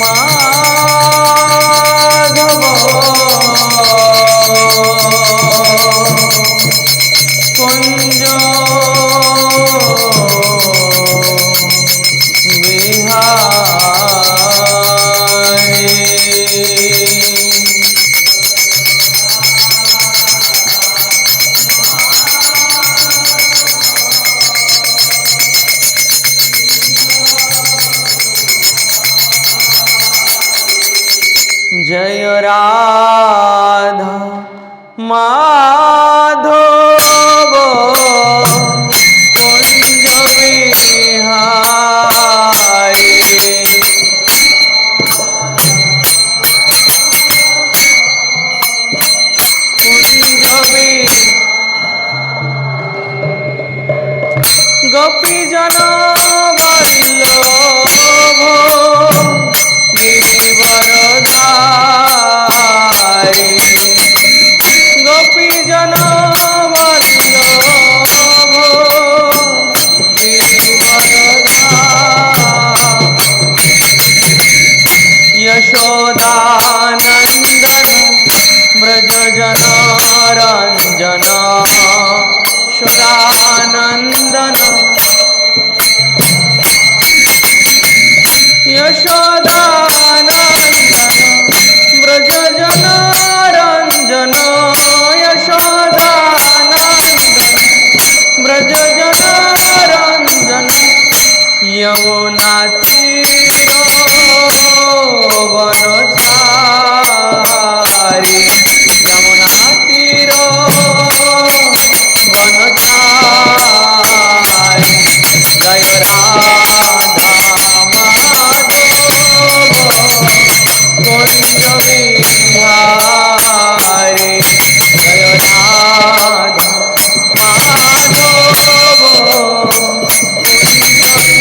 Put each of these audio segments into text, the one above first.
মাধব কুঞ্জ जय राधा माधव कुंज बिहारी कुंज गोपी जन गोपी जन यशोदानंदन ब्रज जन रंजन यशोदानंदन यशोदानंदन ब्रज जन रंजन यशोदानंदन ब्रज जन रंजन यमुना तीरो वनचारी यमुना तीरो वनचारी जय राधा माधव कुंज बिहारी जय राधा माधव कुंज बिहारी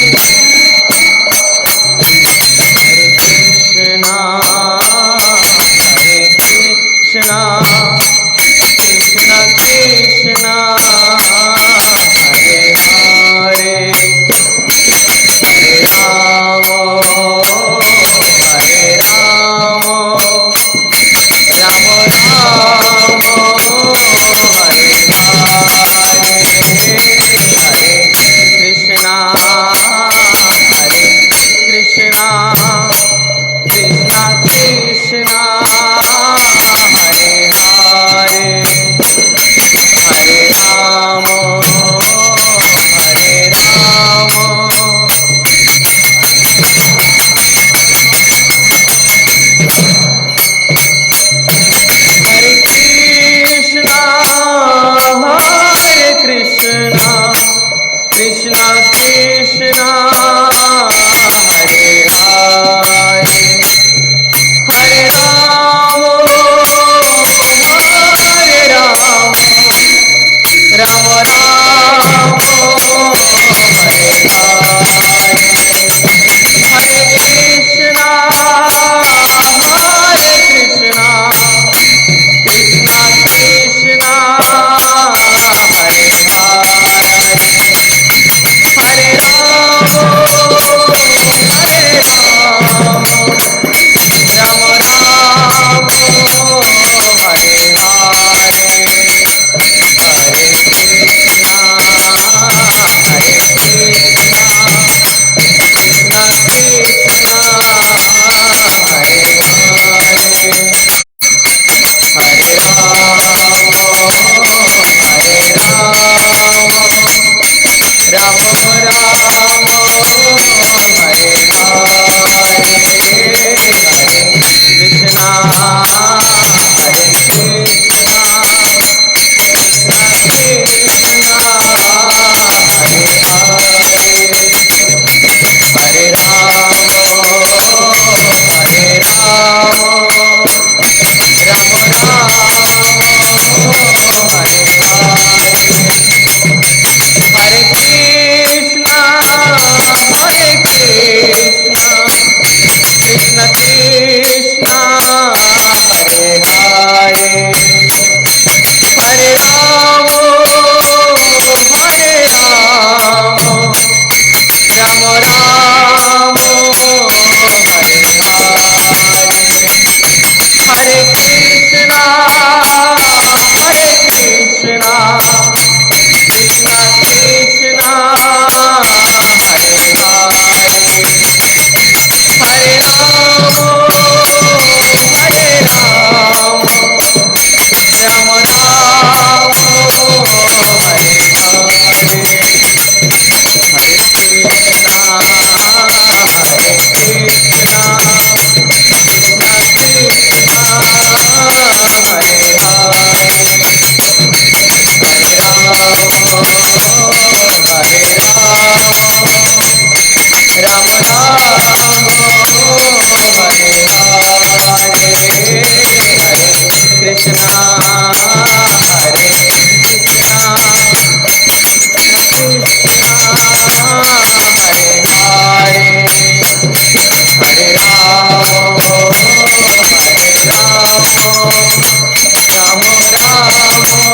রাম রাম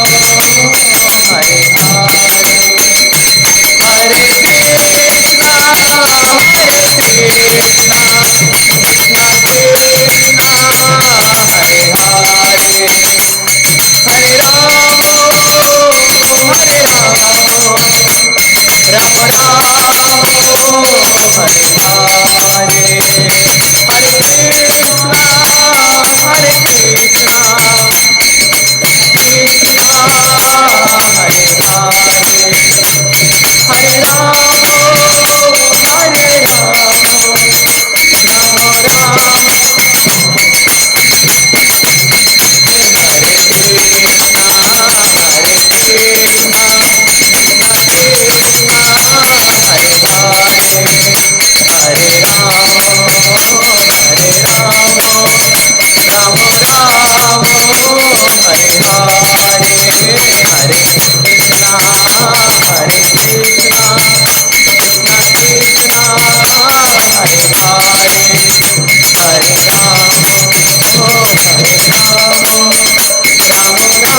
হরে হরে হরে কৃষ্ণ হরে কৃষ্ণ কৃষ্ণ কৃষ্ণ হরে হরে হরে রাম হরে রাম রাম রাম হরে হরে হরে কৃষ্ণ হরে কৃষ্ণ কৃষ্ণ হরে হরে হরে রাম হরে রাম রাম রাম হরে কৃষ্ণ হরে কৃষ্ণ কৃষ্ণ কৃষ্ণ হরে হরে হরে রাম হরে রাম রাম রাম হরে হরে হরে কৃষ্ণ হরে কৃষ্ণ কৃষ্ণ কৃষ্ণ হরে হরে হরে রাম হরে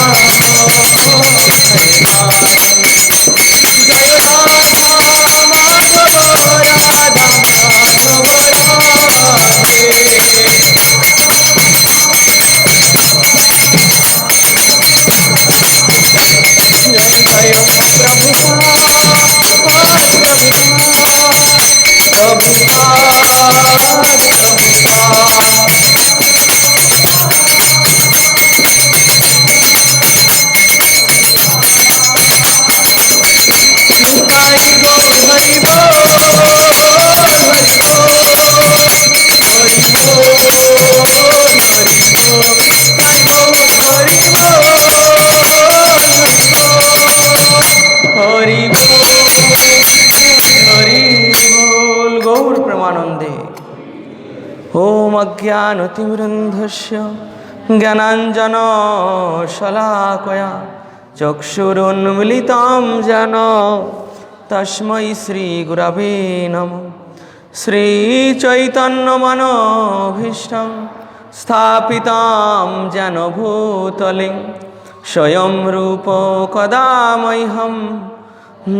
রাম রাম রাম হরে হরে জয় রাধা মাধব রাধা মাধব রাধে जय जय प्रभुपाद निताई गौर हरि बोल हरि बोल हरि बोल हरि बोल निताई गौर हरि बोल हरि बोल गौर प्रेमानंदे ओम अज्ञानतिमिरन्धस्य ज्ञानाञ्जन शलाकया चक्षुरुन्मिलितं येन तस्मै श्रीगुरवे नमः श्रीचैतन्यमनोभीष्टं स्थापितं येन भूतले स्वयं रूप कदा मह्यं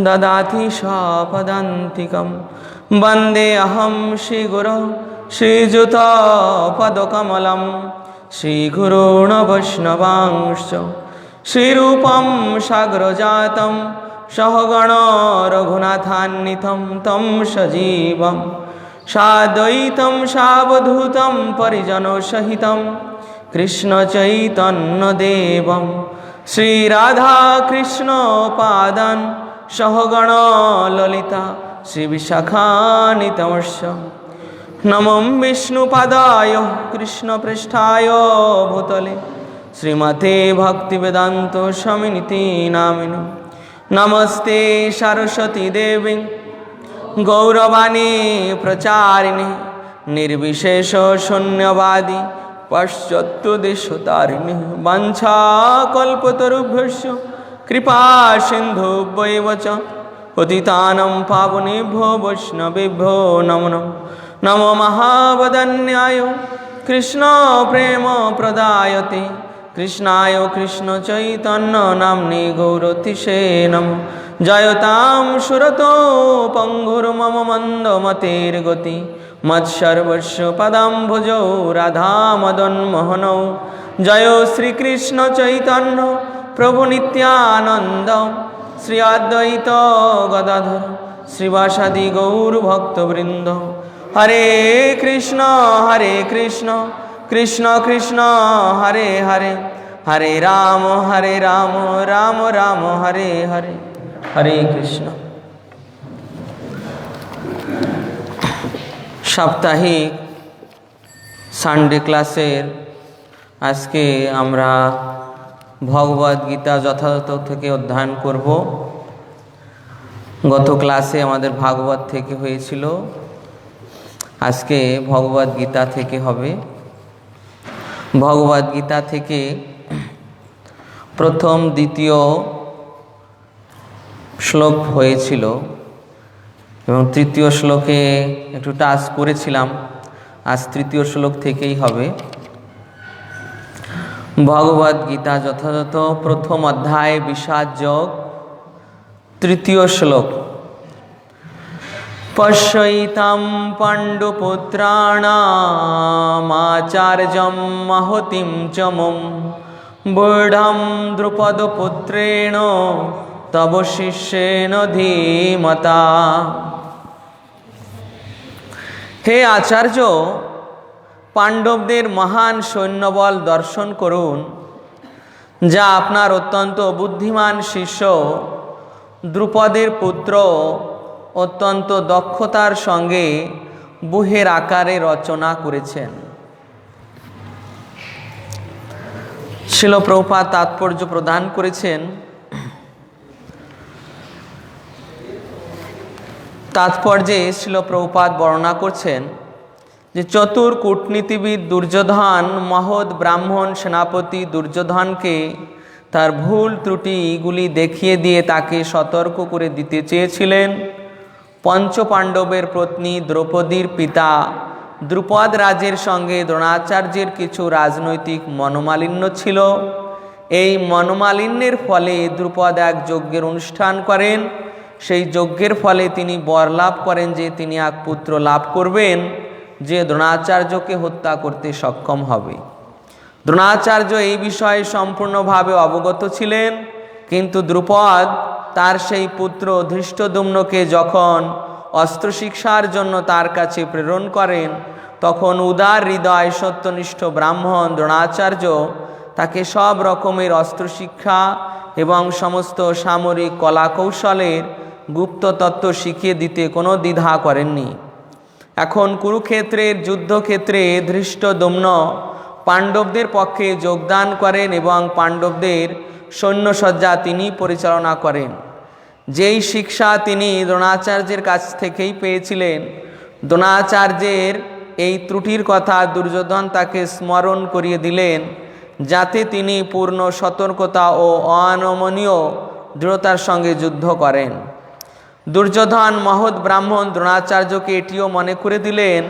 ददाति स्वपदान्तिकं वन्देऽहं श्रीगुरो श्रीयुतपदकमलं श्रीगुरून् वैष्णवांश्च श्रीरूपं साग्रजातं सहगण रघुनाथान्वितं तं सजीवं साद्वैतं सावधूतं परिजनसहितं कृष्णचैतन्यदेवं श्रीराधाकृष्णपादान् सहगण ललिता श्रीविशाखान्वितंश्च नमो विष्णुपादाय कृष्णपृष्ठाय भूतले श्रीमते भक्तिवेदांत स्वामिनिति नामिने नमस्ते सरस्वती देवी गौरवाणी प्रचारिणे निर्विशेष शून्यवादी पाश्चात्यदेशतारिणे वाञ्छाकल्पतरुभ्यश्च कृपा सिन्धुभ्यैव च पतितानां पावनेभ्यो वैष्णवेभ्यो नमो नमः नमो महावदन्याय कृष्ण प्रेम प्रदायते कृष्णाय कृष्ण चैतन्य नाम्ने गौरतिशे नमः जयतां सुरतो पंगुर्मम मंदमतेर्गति मत्सर्वस्य पदाम्बुजौ राधा मदन मोहनौ जय श्री कृष्ण चैतन्य प्रभु नित्यानंद श्री अद्वैत गदाधर श्रीवासादि गौर भक्तवृंद हरे कृष्ण कृष्ण कृष्ण हरे हरे हरे राम राम राम हरे हरे हरे कृष्ण। साप्ताहिक सानडे क्लासेर आज के आमरा भगवद गीता यथायथ থেকে অধ্যয়ন করব। গত ক্লাসে আমাদের ভাগবত থেকে হয়েছিল, আজকে ভগবদ গীতা থেকে হবে। ভগবদ গীতা থেকে প্রথম দ্বিতীয় শ্লোক হয়েছিল এবং তৃতীয় শ্লোকে একটু টাচ করেছিলাম। আজ তৃতীয় শ্লোক থেকেই হবে। ভগবদ্ গীতা যথাযথ প্রথম অধ্যায় বিষাদ যোগ, তৃতীয় শ্লোক। পশ্যৈতাম পাণ্ডুপুত্রাণামাচার্যম মহতিম চ মুম বূঢ়ম দ্রুপদপুত্রেণ তব শিষ্যেন ধীমতা। হে আচার্য, পাণ্ডবদের মহান সৈন্যবল দর্শন করুন, যা আপনার অত্যন্ত বুদ্ধিমান শিষ্য দ্রুপদের পুত্র অত্যন্ত দক্ষতার সঙ্গে বুহের আকারে রচনা করেছেন। শিল প্রভুপাদ তাৎপর্য প্রদান করেছেন। তাৎপর্যে শিল প্রভুপাদ বর্ণনা করছেন যে চতুর কূটনীতিবিদ দুর্যোধন মহৎ ব্রাহ্মণ সেনাপতি দুর্যোধনকে তার ভুল ত্রুটিগুলি দেখিয়ে দিয়ে তাকে সতর্ক করে দিতে চেয়েছিলেন। পঞ্চপাণ্ডবের পত্নী দ্রৌপদীর পিতা দ্রুপদ রাজের সঙ্গে দ্রোণাচার্যের কিছু রাজনৈতিক মনোমালিন্য ছিল। এই মনোমালিন্যের ফলে দ্রুপদ এক যজ্ঞের অনুষ্ঠান করেন। সেই যজ্ঞের ফলে তিনি বর লাভ করেন যে তিনি এক পুত্র লাভ করবেন, যে দ্রোণাচার্যকে হত্যা করতে সক্ষম হবে। দ্রোণাচার্য এই বিষয়ে সম্পূর্ণভাবে অবগত ছিলেন, কিন্তু দ্রুপদ তার সেই পুত্র ধৃষ্টদ্যুম্নকে যখন অস্ত্র শিক্ষার জন্য তার কাছে প্রেরণ করেন, তখন উদার হৃদয় সত্যনিষ্ঠ ব্রাহ্মণ দ্রোণাচার্য তাকে সব রকমের অস্ত্র শিক্ষা এবং সমস্ত সামরিক কলাকৌশলের গুপ্ত তত্ত্ব শিখিয়ে দিতে কোনো দ্বিধা করেননি। এখন কুরুক্ষেত্রের যুদ্ধক্ষেত্রে ধৃষ্টদ্যুম্ন পাণ্ডবদের পক্ষে যোগদান করেন এবং পাণ্ডবদের সৈন্যসজ্জা তিনি পরিচালনা করেন। যেই শিক্ষা তিনি দ্রোণাচার্যের কাছ থেকেই পেয়েছিলেন, দ্রোণাচার্যের এই ত্রুটির কথা দুর্যোধন তাকে স্মরণ করিয়ে দিলেন, যাতে তিনি পূর্ণ সতর্কতা ও অনমনীয় দৃঢ়তার সঙ্গে যুদ্ধ করেন। দুর্যোধন মহৎ ব্রাহ্মণ দ্রোণাচার্যকে এটিও মনে করে দিলেন,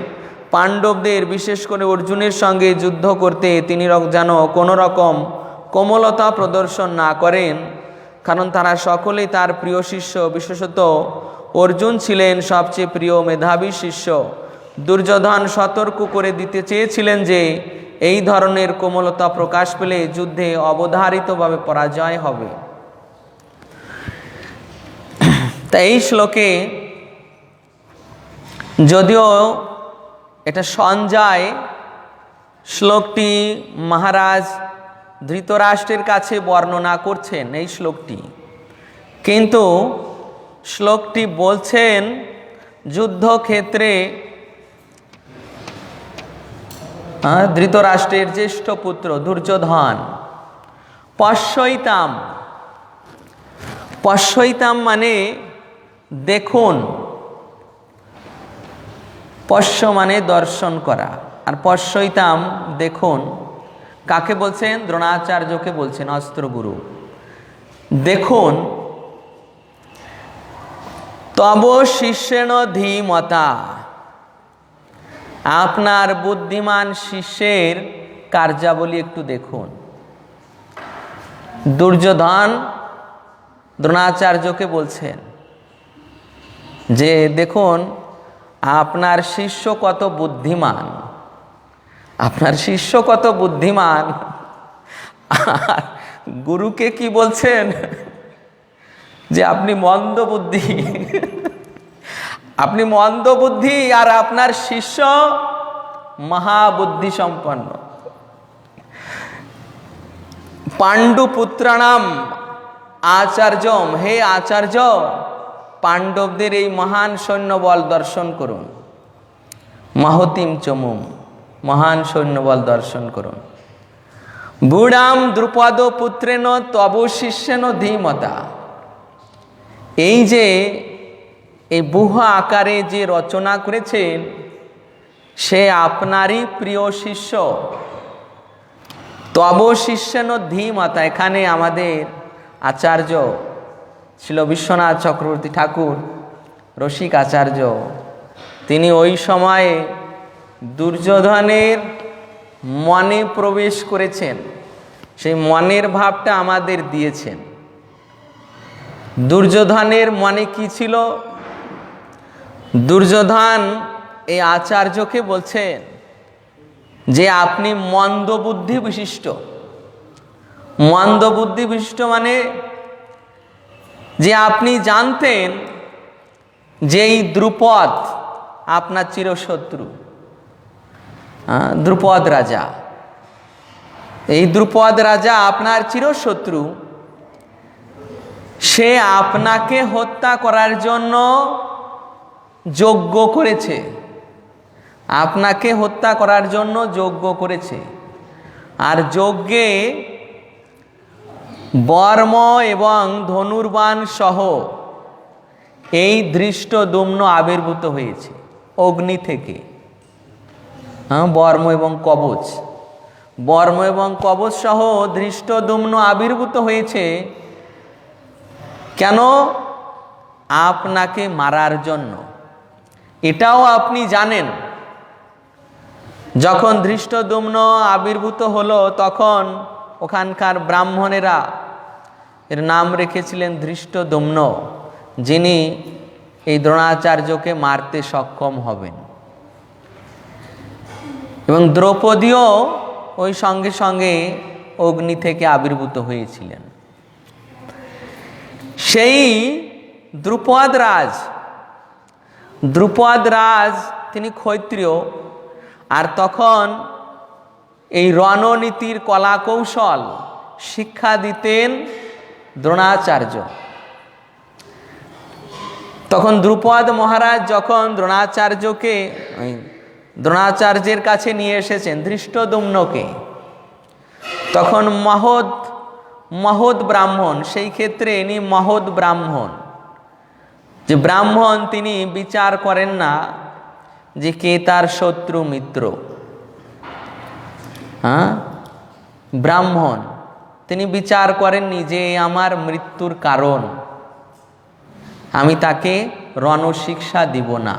পাণ্ডবদের বিশেষ করে অর্জুনের সঙ্গে যুদ্ধ করতে তিনি যেন কোনো রকম কোমলতা প্রদর্শন না করেন, কারণ তারা সকলেই তার প্রিয় শিষ্য। বিশেষত অর্জুন ছিলেন সবচেয়ে প্রিয় মেধাবী শিষ্য। দুর্যোধন সতর্ক করে দিতে চেয়েছিলেন যে এই ধরনের কোমলতা প্রকাশ পেলে যুদ্ধে অবধারিতভাবে পরাজয় হবে। তাই এই শ্লোকে, যদিও এটা সঞ্জয় শ্লোকটি মহারাজ ধৃতরাষ্ট্রের কাছে বর্ণনা করছেন এই শ্লোকটি, কিন্তু শ্লোকটি বলছেন যুদ্ধক্ষেত্রে ধৃতরাষ্ট্রের জ্যেষ্ঠ পুত্র দুর্যোধন পশ্যৈতাম। পশ্যৈতাম মানে দেখুন, পশ্য মানে দর্শন করা, আর পশ্যৈতাম দেখুন। কাকে বলছেন? দ্রোণাচার্যকে বলছেন, অস্ত্রগুরু। দেখুন, তব শিষ্যেন ধীমতা, আপনার বুদ্ধিমান শিষ্যের কার্যাবলী একটু দেখুন। দুর্যোধন দ্রোণাচার্যকে বলছেন যে দেখুন আপনার শিষ্য কত বুদ্ধিমান, আপনার শিষ্য কত বুদ্ধিমান। আর গুরুকে কি বলছেন? যে আপনি মন্দ বুদ্ধি, আপনি মন্দ বুদ্ধি, আর আপনার শিষ্য মহাবুদ্ধি সম্পন্ন। পাণ্ডুপুত্রাণাম আচার্যম, হে আচার্য, পাণ্ডবদের এই মহান সৈন্যবল দর্শন করুন। মহতিম চমুম, মহান সৈন্যবল দর্শন করুন। বুড়াম দ্রুপদ পুত্রেন তব শিষ্যেন ধীমতা, এই যে এই বহু আকারে যে রচনা করেছেন, সে আপনারই প্রিয় শিষ্য। তব শিষ্যেন ধীমতা, এখানে আমাদের আচার্য ছিল বিশ্বনাথ চক্রবর্তী ঠাকুর রসিক আচার্য। তিনি ওই সময়ে দুর্যোধনের মনে প্রবেশ করেছেন সেই মনের ভাবটা আমাদের দিয়েছেন। দুর্যোধনের মনে কি ছিল? দুর্যোধন এই আচার্যকে বলছেন যে আপনি মন্দবুদ্ধি বিশিষ্ট। মন্দবুদ্ধি বিশিষ্ট মানে যে আপনি জানতেন যে এই দ্রুপদ আপনার চিরশত্রু, দ্রুপদ রাজা, এই দ্রুপদ রাজা আপনার চিরশত্রু। সে আপনাকে হত্যা করার জন্য যজ্ঞ করেছে, আপনাকে হত্যা করার জন্য যজ্ঞ করেছে। আর যজ্ঞে বর্ম এবং ধনুর্বাণ সহ এই ধৃষ্টদ্যুম্ন আবির্ভূত হয়েছে অগ্নি থেকে। বর্ম এবং কবচ, বর্ম এবং কবচ সহ ধৃষ্টদ্যুম্ন আবির্ভূত হয়েছে কেন? আপনাকে মারার জন্য। এটাও আপনি জানেন। যখন ধৃষ্টদ্যুম্ন আবির্ভূত হলো তখন ওখানকার ব্রাহ্মণেরা এর নাম রেখেছিলেন ধৃষ্টদ্যুম্ন, যিনি এই দ্রোণাচার্যকে মারতে সক্ষম হবেন। এবং দ্রৌপদীও ওই সঙ্গে সঙ্গে অগ্নি থেকে আবির্ভূত হয়েছিলেন। সেই দ্রুপদ রাজ তিনি ক্ষত্রিয়। আর তখন এই রণনীতির কলা কৌশল শিক্ষা দিতেন দ্রোণাচার্য। তখন দ্রুপদ মহারাজ যখন দ্রোণাচার্যের কাছে নিয়ে এসেছেন ধৃষ্টদ্যুম্নকে, তখন মহৎ ব্রাহ্মণ, সেই ক্ষেত্রে ইনি মহৎ ব্রাহ্মণ। যে ব্রাহ্মণ তিনি বিচার করেন না যে কে তার শত্রু মিত্র। ব্রাহ্মণ তিনি বিচার করেননি যে আমার মৃত্যুর কারণ, আমি তাকে রণশিক্ষা দিব না।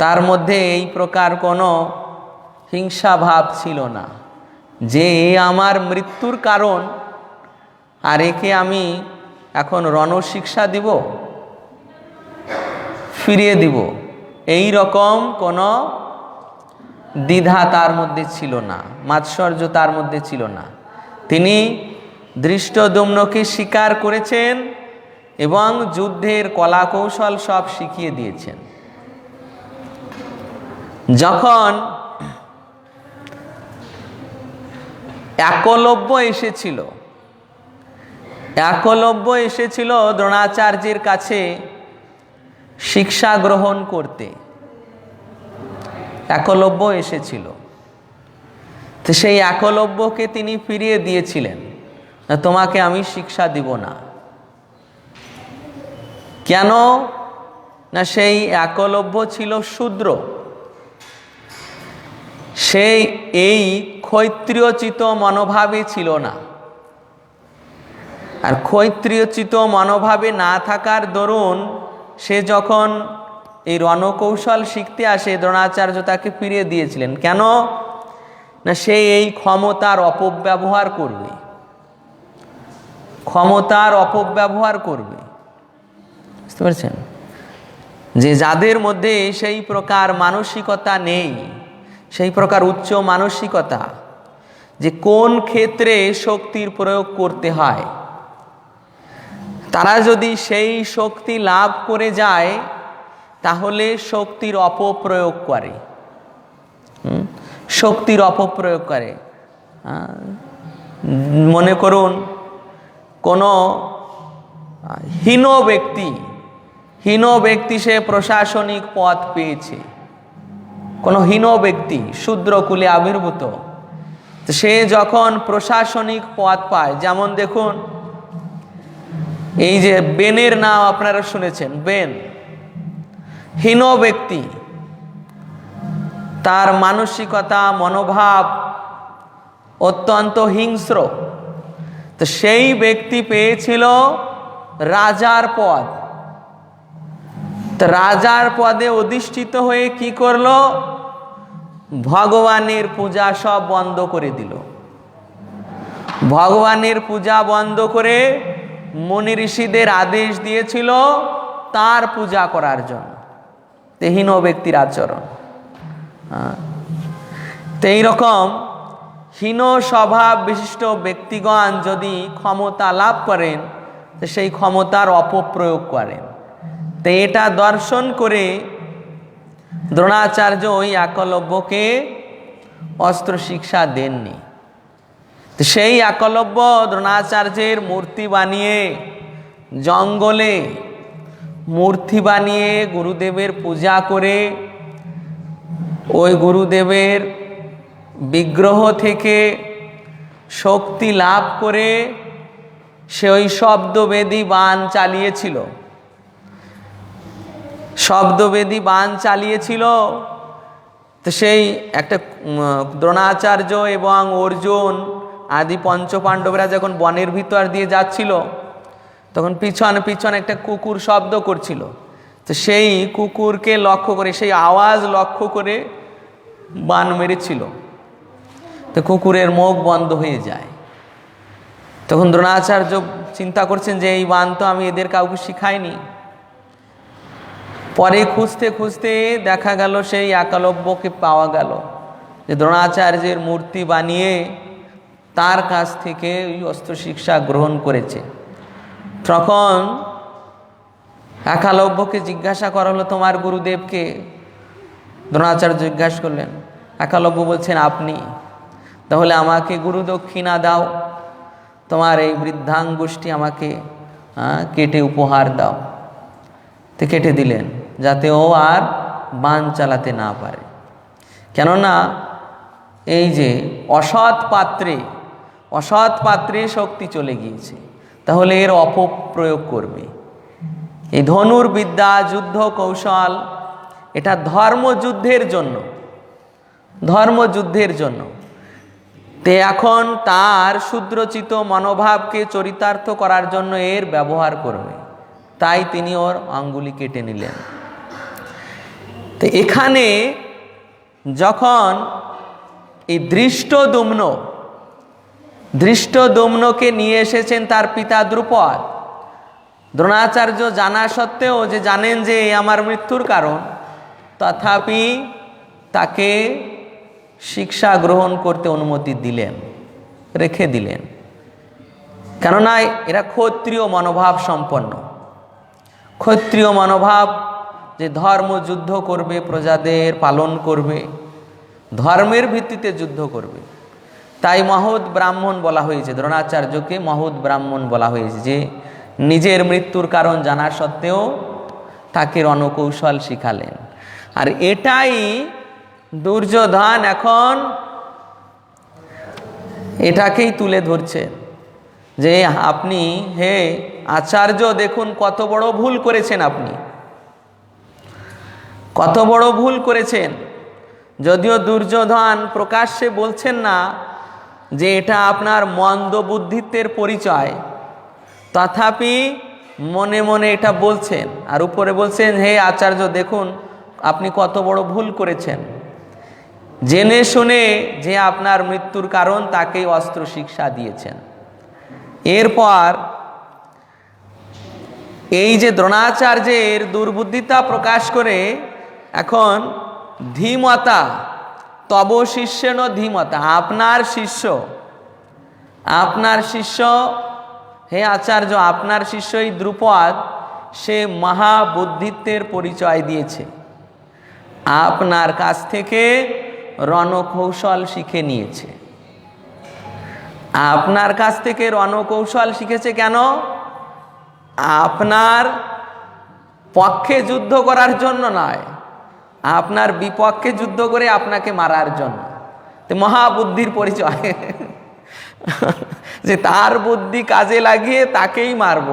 তার মধ্যে এই প্রকার কোনো হিংসা ভাব ছিল না যে আমার মৃত্যুর কারণ, আর একে আমি এখন রণশিক্ষা দিব, ফিরিয়ে দিব, এই রকম কোনো দ্বিধা তার মধ্যে ছিল না, মাৎসর্য তার মধ্যে ছিল না। তিনি ধৃষ্টদ্যুম্নকে স্বীকার করেছেন এবং যুদ্ধের কলা কৌশল সব শিখিয়ে দিয়েছেন। যখন একলব্য এসেছিল দ্রোণাচার্যের কাছে শিক্ষা গ্রহণ করতে, একলব্য এসেছিল, তো সেই একলব্যকে তিনি ফিরিয়ে দিয়েছিলেন, তোমাকে আমি শিক্ষা দিব না। কেন না সেই একলব্য ছিল শূদ্র, সেই এই ক্ষত্রিয়চিত মনোভাবে ছিল না। আর ক্ষত্রিয়চিত মনোভাবে না থাকার দরুন সে যখন এই রণকৌশল শিখতে আসে দ্রোণাচার্য তাকে ফিরিয়ে দিয়েছিলেন। কেন না সে এই ক্ষমতার অপব্যবহার করবে, বুঝতে পারছেন? যে যাদের মধ্যে সেই প্রকার মানসিকতা নেই, সেই প্রকার উচ্চ মানসিকতা যে কোন ক্ষেত্রে শক্তির প্রয়োগ করতে হয়, তারা যদি সেই শক্তি লাভ করে যায় তাহলে শক্তির অপপ্রয়োগ করে। মনে করুন কোনো হীন ব্যক্তি সে প্রশাসনিক পদ পেয়েছে, কোনো হীন ব্যক্তি শূদ্রকুলে আবির্ভূত, সে যখন প্রশাসনিক পদ পায়, যেমন দেখুন এই যে বেনের নাম আপনারা শুনেছেন, বেন হীন ব্যক্তি, তার মানসিকতা মনোভাব অত্যন্ত হিংস্র। তো সেই ব্যক্তি পেয়েছিল রাজার পদ। তো রাজার পদে অধিষ্ঠিত হয়ে কি করলো? ভগবানের পূজা সব বন্ধ করে দিল। ভগবানের পূজা বন্ধ করে মুনি ঋষিদের আদেশ দিয়েছিল তার পূজা করার জন্য। হীন ব্যক্তির আচরণ। তো এইরকম হীন স্বভাব বিশিষ্ট ব্যক্তিগণ যদি ক্ষমতা লাভ করেন, তো সেই ক্ষমতার অপপ্রয়োগ করেন। তো এটা দর্শন করে দ্রোণাচার্য ওই একলব্যকে অস্ত্র শিক্ষা দেননি। তো সেই একলব্য দ্রোণাচার্যের মূর্তি বানিয়ে, জঙ্গলে মূর্তি বানিয়ে গুরুদেবের পূজা করে ওই গুরুদেবের বিগ্রহ থেকে শক্তি লাভ করে সে ওই শব্দবেদী বাণ চালিয়েছিল। শব্দবেদী বাণ চালিয়েছিল। তো সেই একটা দ্রোণাচার্য এবং অর্জুন আদি পঞ্চপাণ্ডবরা যখন বনের ভিতর দিয়ে যাচ্ছিল, তখন পিছন পিছন একটা কুকুর শব্দ করছিল। তো সেই কুকুরকে লক্ষ্য করে, সেই আওয়াজ লক্ষ্য করে বাণ মেরেছিল। তো কুকুরের মুখ বন্ধ হয়ে যায়। তখন দ্রোণাচার্য চিন্তা করছেন যে এই বাণ তো আমি এদের কাউকে শিখাইনি। পরে খুঁজতে খুঁজতে দেখা গেল সেই একলব্যকে পাওয়া গেল, যে দ্রোণাচার্যের মূর্তি বানিয়ে তার কাছ থেকে ওই অস্ত্র শিক্ষা গ্রহণ করেছে। তখন একলব্যকে জিজ্ঞাসা করা হলো, তোমার গুরুদেবকে? দ্রোণাচার্য জিজ্ঞাসা করলেন। একলব্য বলছেন, আপনি। তাহলে আমাকে গুরু দক্ষিণা দাও, তোমার এই বৃদ্ধাঙ্গুষ্টি আমাকে কেটে উপহার দাও। তো কেটে দিলেন, যাতে ও আর বাণ চালাতে না পারে। কেননা এই যে অসৎ পাত্রে শক্তি চলে গিয়েছে, তাহলে এর অপপ্রয়োগ করবে। এই ধনুর্বিদ্যা, যুদ্ধ কৌশল, এটা ধর্মযুদ্ধের জন্য। তে এখন তার শুদ্রচিত মনোভাবকে চরিতার্থ করার জন্য এর ব্যবহার করবে। তাই তিনি ওর আঙ্গুলি কেটে নিলেন। তো এখানে যখন এই দৃষ্টদ্যুম্নকে নিয়ে এসেছেন তার পিতা দ্রুপদ, দ্রোণাচার্য জানা সত্ত্বেও, যে জানেন যে আমার মৃত্যুর কারণ, তথাপি তাকে শিক্ষা গ্রহণ করতে অনুমতি দিলেন, রেখে দিলেন। কেননা এরা ক্ষত্রিয় মনোভাব সম্পন্ন। ক্ষত্রিয় মনোভাব, যে ধর্ম যুদ্ধ করবে, প্রজাদের পালন করবে, ধর্মের ভিত্তিতে যুদ্ধ করবে। তাই মহৎ ব্রাহ্মণ বলা হয়েছে, দ্রোণাচার্যকে মহৎ ব্রাহ্মণ বলা হয়েছে, যে নিজের মৃত্যুর কারণ জানা সত্ত্বেও তাকে রণকৌশল শিখালেন। আর এটাই দুর্যোধন এখন এটাকেই তুলে ধরছে, যে আপনি, হে আচার্য, দেখুন কত বড় ভুল করেছেন, আপনি কত বড় ভুল করেছেন। যদিও দুর্যোধন প্রকাশ্যে বলছেন না যে এটা আপনার মন্দ বুদ্ধিত্বের পরিচয়, তথাপি মনে মনে এটা বলছেন। আর উপরে বলছেন, হে আচার্য, দেখুন আপনি কত বড় ভুল করেছেন। জেনে শুনে যে আপনার মৃত্যুর কারণ, তাকেই অস্ত্র শিক্ষা দিয়েছেন। এরপর এই যে দ্রোণাচার্যের দুর্বুদ্ধিতা প্রকাশ করে এখন ধীমতা, তব শিষ্যেন ধীমতা, আপনার শিষ্য হে আচার্য, আপনার শিষ্য এই দ্রুপদ, সে মহাবুদ্ধিত্বের পরিচয় দিয়েছে। আপনার কাছ থেকে রণকৌশল শিখে নিয়েছে। আপনার কাছ থেকে রণকৌশল শিখেছে কেন? আপনার পক্ষে যুদ্ধ করার জন্য নয়, আপনার বিপক্ষে যুদ্ধ করে আপনাকে মারার জন্য। তো মহাবুদ্ধির পরিচয়, যে তার বুদ্ধি কাজে লাগিয়ে তাকেই মারব,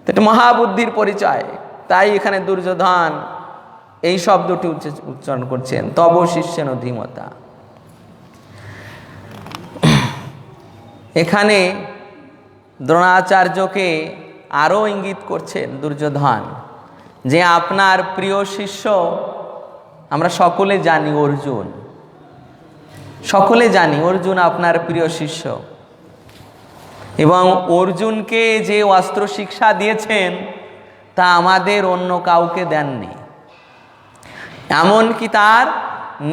এটা মহাবুদ্ধির পরিচয়। তাই এখানে দুর্যোধন এই শব্দটি উচ্চারণ করছেন, তব শিষ্যেন ধীমতা। এখানে দ্রোণাচার্যকে আরও ইঙ্গিত করছেন দুর্যোধন, যে আপনার প্রিয় শিষ্য আমরা সকলে জানি অর্জুন, সকলে জানি অর্জুন আপনার প্রিয় শিষ্য, এবং অর্জুনকে যে অস্ত্র শিক্ষা দিয়েছেন তা আমাদের অন্য কাউকে দেননি, এমনকি তার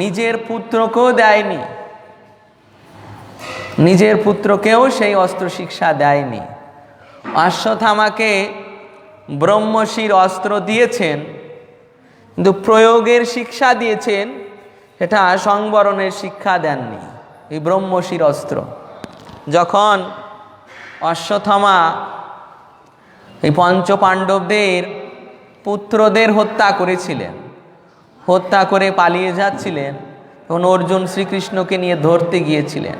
নিজের পুত্রকেও দেয়নি, নিজের পুত্রকেও সেই অস্ত্র শিক্ষা দেয়নি। অশ্বত্থামাকে ব্রহ্মশির অস্ত্র দিয়েছেন, কিন্তু প্রয়োগের শিক্ষা দিয়েছেন, এটা সংবরণের শিক্ষা দেননি। এই ব্রহ্মশির অস্ত্র যখন অশ্বত্থামা এই পঞ্চপাণ্ডবদের পুত্রদের হত্যা করেছিলেন, হত্যা করে পালিয়ে যাচ্ছিলেন, তখন অর্জুন শ্রীকৃষ্ণকে নিয়ে ধরতে গিয়েছিলেন।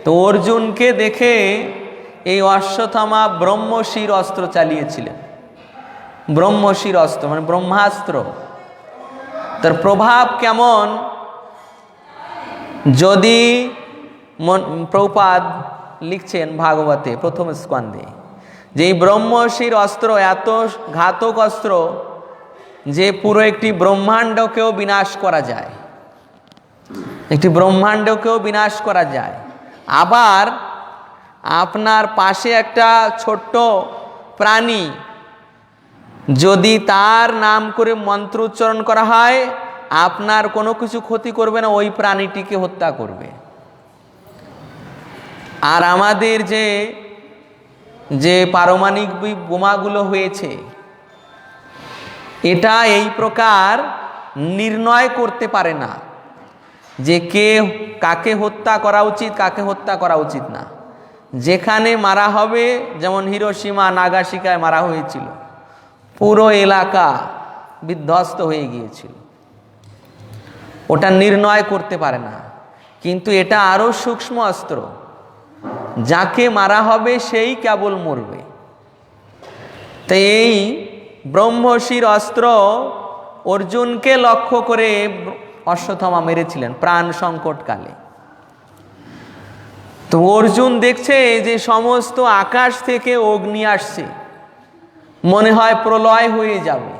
তো অর্জুনকে দেখে এই অশ্বত্থামা ব্রহ্মশির অস্ত্র চালিয়েছিলেন। ব্রহ্মশির অস্ত্র মানে ব্রহ্মাস্ত্র, তার প্রভাব কেমন যদি প্রভুপাদ লিখছেন ভাগবতে প্রথম স্কন্ধে, যে এই ব্রহ্মশির অস্ত্র এত ঘাতক অস্ত্র যে পুরো একটি ব্রহ্মাণ্ডকেও বিনাশ করা যায়, একটি ব্রহ্মাণ্ডকেও বিনাশ করা যায়। আবার আপনার পাশে একটা ছোট্ট প্রাণী, যদি তার নাম করে মন্ত্র উচ্চারণ করা হয়, আপনার কোনো কিছু ক্ষতি করবে না, ওই প্রাণীটিকে হত্যা করবে। আর আমাদের যে যে পারমাণবিক বোমাগুলো হয়েছে, এটা এই প্রকার নির্ণয় করতে পারে না যে কে কাকে হত্যা করা উচিত, কাকে হত্যা করা উচিত না। যেখানে মারা হবে, যেমন হিরোশিমা নাগাসাকিতে মারা হয়েছিল, পুরো এলাকা বিধ্বস্ত হয়ে গিয়েছিল, ওটা নির্ণয় করতে পারে না। কিন্তু এটা আরো সূক্ষ্ম অস্ত্র, যাকে মারা হবে সেই কেবল মরবে। তাই এই ব্রহ্মশির অস্ত্র অর্জুনকে লক্ষ্য করে অশ্বত্থামা মেরেছিলেন প্রাণ সংকটকালে। তো অর্জুন দেখছে যে সমস্ত আকাশ থেকে অগ্নি আসছে, মনে হয় প্রলয় হয়ে যাবে।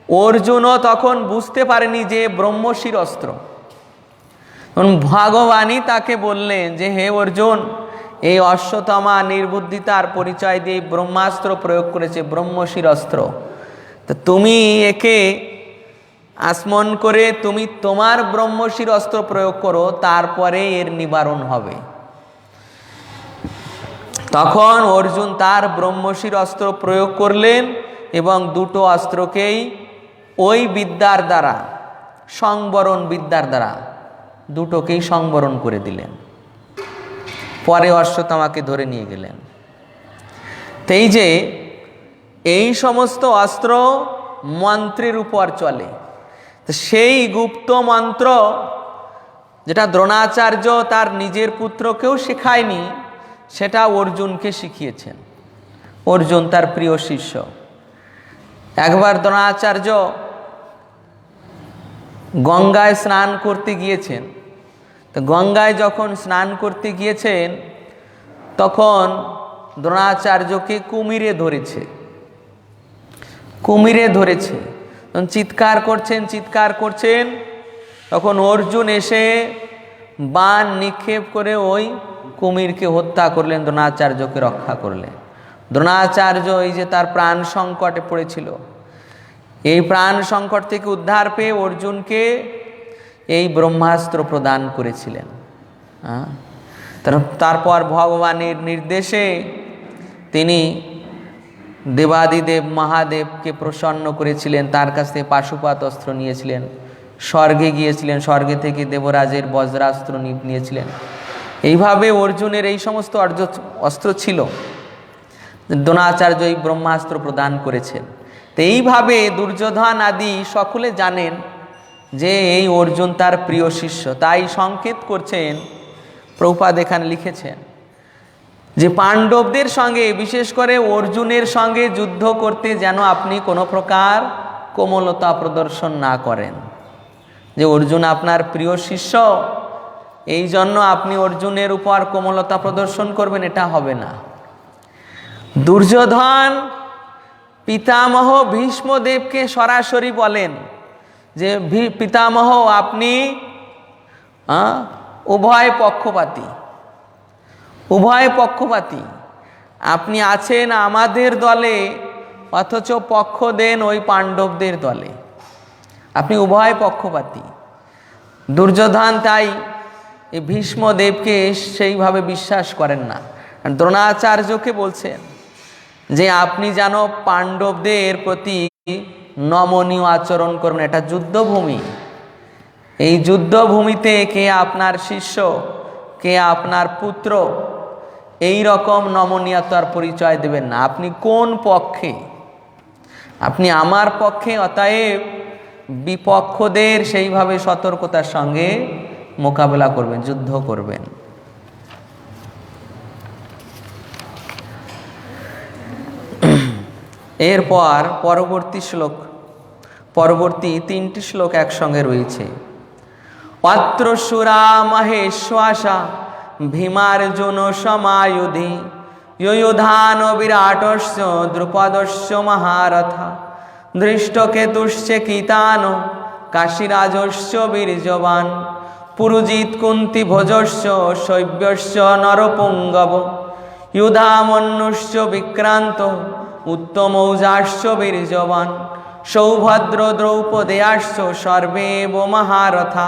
অর্জুনও তখন বুঝতে পারেনি যে ব্রহ্মশির অস্ত্র। ভগবানই তাকে বললেন যে হে অর্জুন, এই অশ্বত্থামা নির্বুদ্ধিতার পরিচয় দিয়ে ব্রহ্মাস্ত্র প্রয়োগ করেছে, ব্রহ্মশির অস্ত্র। তো তুমি একে আসমন করে তুমি তোমার ব্রহ্মশির অস্ত্র প্রয়োগ করো, তারপরে এর নিবারণ হবে। তখন অর্জুন তার ব্রহ্মশির অস্ত্র প্রয়োগ করলেন এবং দুটো অস্ত্রকেই ওই বিদ্যার দ্বারা, সংবরণ বিদ্যার দ্বারা দুটোকেই সংবরণ করে দিলেন। পরে অশ্বত্থামাকে ধরে নিয়ে গেলেন। তো এই যে এই সমস্ত অস্ত্র মন্ত্রের উপর চলে, তো সেই গুপ্ত মন্ত্র যেটা দ্রোণাচার্য তার নিজের পুত্রকেও শেখায়নি, সেটা অর্জুনকে শিখিয়েছেন। অর্জুন তার প্রিয় শিষ্য। একবার দ্রোণাচার্য গঙ্গায় স্নান করতে গিয়েছেন। তো গঙ্গায় যখন স্নান করতে গিয়েছেন, তখন দ্রোণাচার্যকে কুমিরে ধরেছে, কুমিরে ধরেছে। চিৎকার করছেন, চিৎকার করছেন। তখন অর্জুন এসে বাণ নিক্ষেপ করে ওই কুমিরকে হত্যা করলেন, দ্রোণাচার্যকে রক্ষা করলেন। দ্রোণাচার্য এই যে তার প্রাণ সংকটে পড়েছিল, এই প্রাণ সংকট থেকে উদ্ধার পেয়ে অর্জুনকে এই ব্রহ্মাস্ত্র প্রদান করেছিলেন। তারপর ভগবানের নির্দেশে তিনি দেবাদিদেব মহাদেবকে প্রসন্ন করেছিলেন, তার কাছ থেকে পাশুপাত অস্ত্র নিয়েছিলেন, স্বর্গে গিয়েছিলেন, স্বর্গে থেকে দেবরাজের বজ্রাস্ত্র নিয়েছিলেন। এইভাবে অর্জুনের এই সমস্ত অস্ত্র ছিল, দ্রোণাচার্য এই ব্রহ্মাস্ত্র প্রদান করেছেন। তো এইভাবে দুর্যোধন আদি সকলে জানেন যে এই অর্জুন তার প্রিয় শিষ্য। তাই সংকেত করছেন, প্রভুপাদ এখানে লিখেছেন যে পাণ্ডবদের সঙ্গে, বিশেষ করে অর্জুনের সঙ্গে যুদ্ধ করতে যেন আপনি কোনো প্রকার কোমলতা প্রদর্শন না করেন। যে অর্জুন আপনার প্রিয় শিষ্য, এই জন্য আপনি অর্জুনের উপর কোমলতা প্রদর্শন করবেন, এটা হবে না। দুর্যোধন পিতামহ ভীষ্মদেবকে সরাসরি বলেন যে পিতামহ আপনি উভয় পক্ষপাতী, আপনি আছেন আমাদের দলে অথচ পক্ষ দেন ওই পাণ্ডবদের দলে, আপনি উভয় পক্ষপাতী। দুর্যোধন তাই এই ভীষ্মদেবকে সেইভাবে বিশ্বাস করেন না। দ্রোণাচার্যকে বলছেন যে আপনি যেন পাণ্ডবদের প্রতি নমনীয় আচরণ করবেন, এটা যুদ্ধভূমি, এই যুদ্ধভূমিতে কে আপনার শিষ্য, কে আপনার পুত্র, এই রকম নমনীয়তার পরিচয় দেবেন না। আপনি কোন পক্ষে? আপনি আমার পক্ষে, অতএব বিপক্ষদের সেইভাবে সতর্কতার সঙ্গে মোকাবেলা করবেন, যুদ্ধ করবেন। এরপর পরবর্তী 3টি শ্লোক একসঙ্গে রয়েছে। অত্র সুরা মহেশ্বাসা ভীমার্জুন সমায়ুধি যুধান বিরাটস্য দ্রুপদস্য মহারথা দৃষ্টকেতুশ্চ কীতান কাশীরাজস্য বীর্যবান পুরুজিৎ কুন্তি ভোজস্য শৈব্যস্য নরপুঙ্গব যুধামন্যুশ্চ বিক্রান্ত উত্তমৌজাশ্চ বীর্যবান সৌভদ্র দ্রৌপদেয়াশ্চ সর্বেব মহারথা।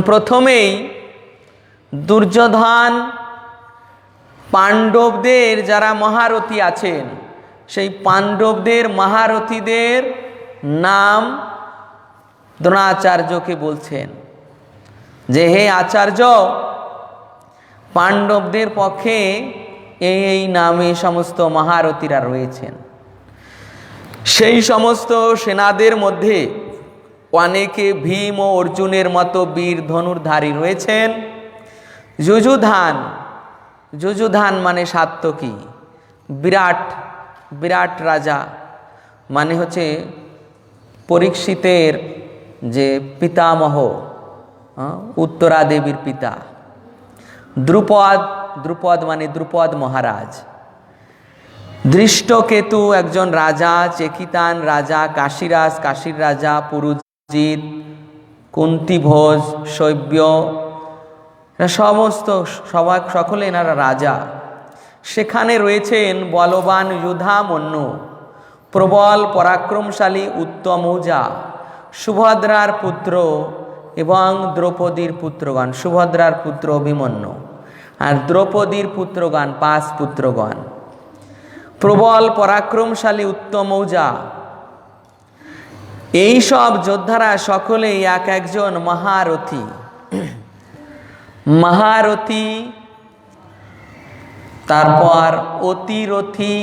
প্রথমেই দুর্যোধন পাণ্ডবদের যারা মহারথী আছেন সেই পাণ্ডবদের মহারথীদের নাম দ্রোণাচার্যকে বলছেন যে হে আচার্য, পাণ্ডবদের পক্ষে এই নামে সমস্ত মহারথীরা রয়েছেন। সেই সমস্ত সেনাদের মধ্যে অনেকে ভীম ও অর্জুনের মতো বীর ধনুর্ধারী রয়েছেন। যুযুধান মানে সাত্তকী, বিরাট রাজা মানে হচ্ছে পরীক্ষিতের যে পিতামহ, উত্তরা দেবীর পিতা। দ্রুপদ মানে দ্রুপদ মহারাজ। দৃষ্টকেতু একজন রাজা, চেকিতান রাজা, কাশীর রাজা, পুরুজিৎ, কুন্তিভোজ, শৈব্য, সকলে এনারা রাজা। সেখানে রয়েছেন বলবান যুধামন্যু, প্রবল পরাক্রমশালী উত্তমৌজা, সুভদ্রার পুত্র এবং দ্রৌপদীর পুত্রগণ। সুভদ্রার পুত্র অভিমন্যু আর দ্রৌপদীর পুত্রগণ 5 পুত্রগণ। প্রবল পরাক্রমশালী উত্তমৌজা, এই সব যোদ্ধারা সকলেই এক একজন মহারথী, তারপর অতিরথী,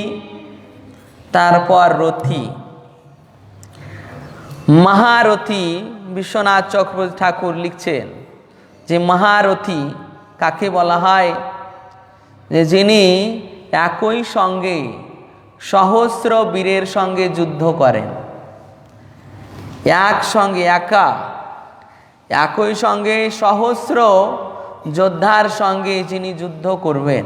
তারপর রথী। মহারথী বিশ্বনাথ চক্রবর্তী ঠাকুর লিখছেন যে মহারথী কাকে বলা হয়? যে যিনি একই সঙ্গে সহস্র বীরের সঙ্গে যুদ্ধ করেন, একই সঙ্গে সহস্র যোদ্ধার সঙ্গে যিনি যুদ্ধ করবেন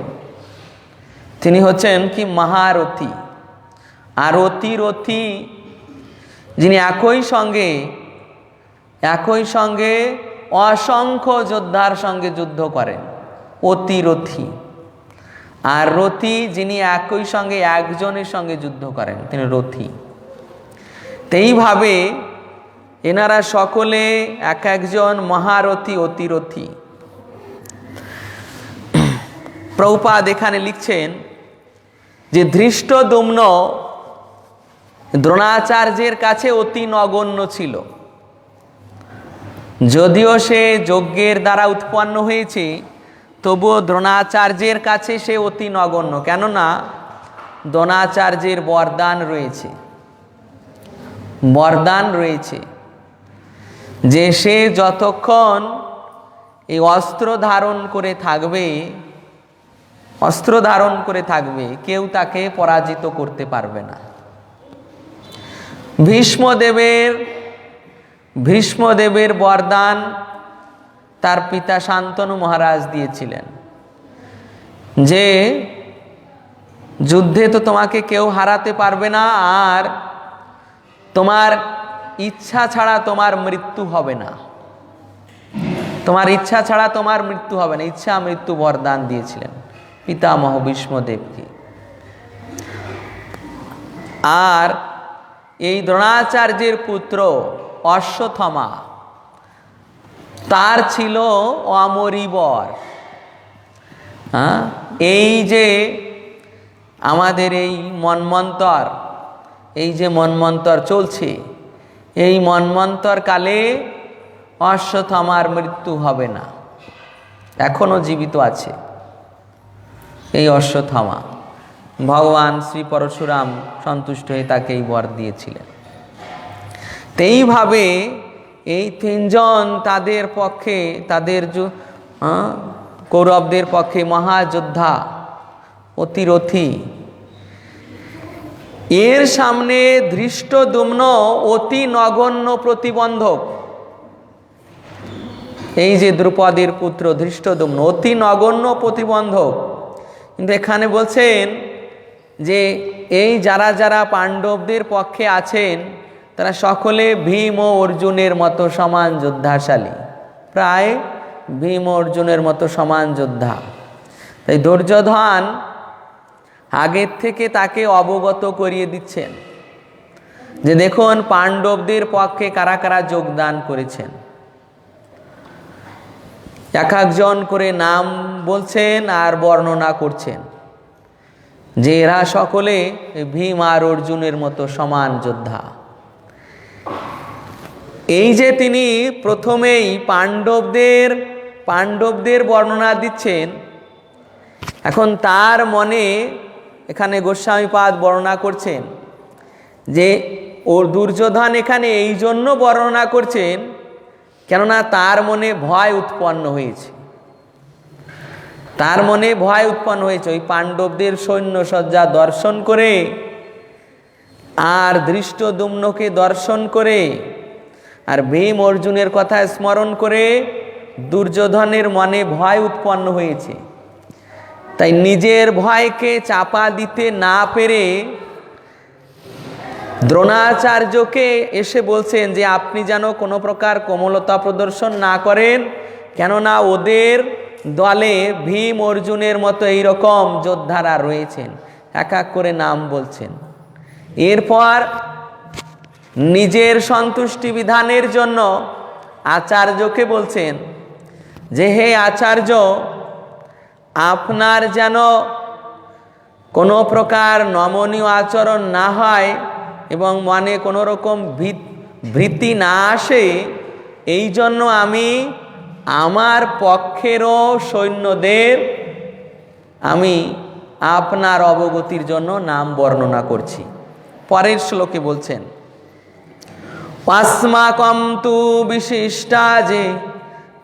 তিনি হচ্ছেন কি মহারথী। আর অতিরথী যিনি একই সঙ্গে অসংখ্য যোদ্ধার সঙ্গে যুদ্ধ করেন, অতিরথী। আর রথী যিনি একই সঙ্গে একজনের সঙ্গে যুদ্ধ করেন, তিনি রথী। এইভাবে এনারা সকলে এক একজন মহারথী, অতিরথী। প্রভুপাদ এখানে লিখছেন যে ধৃষ্টদ্যুম্ন দ্রোণাচার্যের কাছে অতি নগণ্য ছিল। যদিও সে যজ্ঞের দ্বারা উৎপন্ন হয়েছে, তবুও দ্রোণাচার্যের কাছে সে অতি নগণ্য। কেননা দ্রোণাচার্যের বরদান রয়েছে যে সে যতক্ষণ এই অস্ত্র ধারণ করে থাকবে কেউ তাকে পরাজিত করতে পারবে না। ভীষ্মদেবের বরদান তার পিতা শান্তনু মহারাজ দিয়েছিলেন যে যুদ্ধে তো তোমাকে কেউ হারাতে পারবে না, আর তোমার ইচ্ছা ছাড়া তোমার মৃত্যু হবে না, তোমার ইচ্ছা ছাড়া তোমার মৃত্যু হবে না, ইচ্ছা মৃত্যু বরদান দিয়েছিলেন পিতামহ ভীষ্মদেবকে। আর এই দ্রোণাচার্যের পুত্র অশ্বত্থামা, তার ছিল অমরিবর। এই যে আমাদের এই মন্বন্তর, এই যে মন্বন্তর চলছে, এই মন্বন্তর কালে অশ্বত্থামার মৃত্যু হবে না, এখনো জীবিত আছে এই অশ্বত্থামা। ভগবান শ্রী পরশুরাম সন্তুষ্ট হয়ে তাকে এই বর দিয়েছিলেন। তো এইভাবে এই তিনজন তাদের পক্ষে, তাদের কৌরবদের পক্ষে মহাযোদ্ধা, অতিরথী। এর সামনে ধৃষ্টদ্যুম্ন অতি নগণ্য প্রতিবন্ধক। এই যে দ্রুপদীর পুত্র ধৃষ্টদ্যুম্ন অতি নগণ্য প্রতিবন্ধক। কিন্তু এখানে বলছেন যে এই যারা যারা পাণ্ডবদের পক্ষে আছেন তারা সকলে ভীম ও অর্জুনের মতো সমান যোদ্ধাশালী, প্রায় ভীম ও অর্জুনের মতো সমান যোদ্ধা। তাই দুর্যোধন আগের থেকে তাকে অবগত করিয়ে দিচ্ছেন যে দেখুন পাণ্ডবদের পক্ষে কারা কারা যোগদান করেছেন। এক একজন করে নাম বলছেন আর বর্ণনা করছেন যে এরা সকলে ভীম আর অর্জুনের মতো সমান যোদ্ধা। এই যে তিনি প্রথমেই পাণ্ডবদের বর্ণনা দিচ্ছেন, এখন তার মনে, এখানে গোস্বামীপাদ বর্ণনা করছেন যে ওর দুর্যোধন এখানে এই জন্য বর্ণনা করছেন কেননা তার মনে ভয় উৎপন্ন হয়েছে, তার মনে ভয় উৎপন্ন হয়েছে ওই পাণ্ডবদের সৈন্যসজ্জা দর্শন করে আর ধৃষ্টদ্যুম্নকে দর্শন করে আর ভীম অর্জুনের কথা স্মরণ করে দুর্যোধনের মনে ভয় উৎপন্ন হয়েছে। তাই নিজের ভয়কে চাপা দিতে না পেরে দ্রোণাচার্যকে এসে বলছেন যে আপনি যেন কোনো প্রকার কোমলতা প্রদর্শন না করেন, কেননা ওদের দলে ভীম অর্জুনের মতো এইরকম যোদ্ধারা রয়েছেন। এক এক করে নাম বলছেন। এরপর নিজের সন্তুষ্টি বিধানের জন্য আচার্যকে বলছেন যে হে আচার্য, আপনার যেন কোনো প্রকার নমনীয় আচরণ না হয় এবং মনে কোনো রকম ভীতি না আসে, এই জন্য আমি আমার পক্ষেরও সৈন্যদের আমি আপনার অবগতির জন্য নাম বর্ণনা করছি। পরের শ্লোকে বলছেন পাস্মাকম তু বিশিষ্টা যে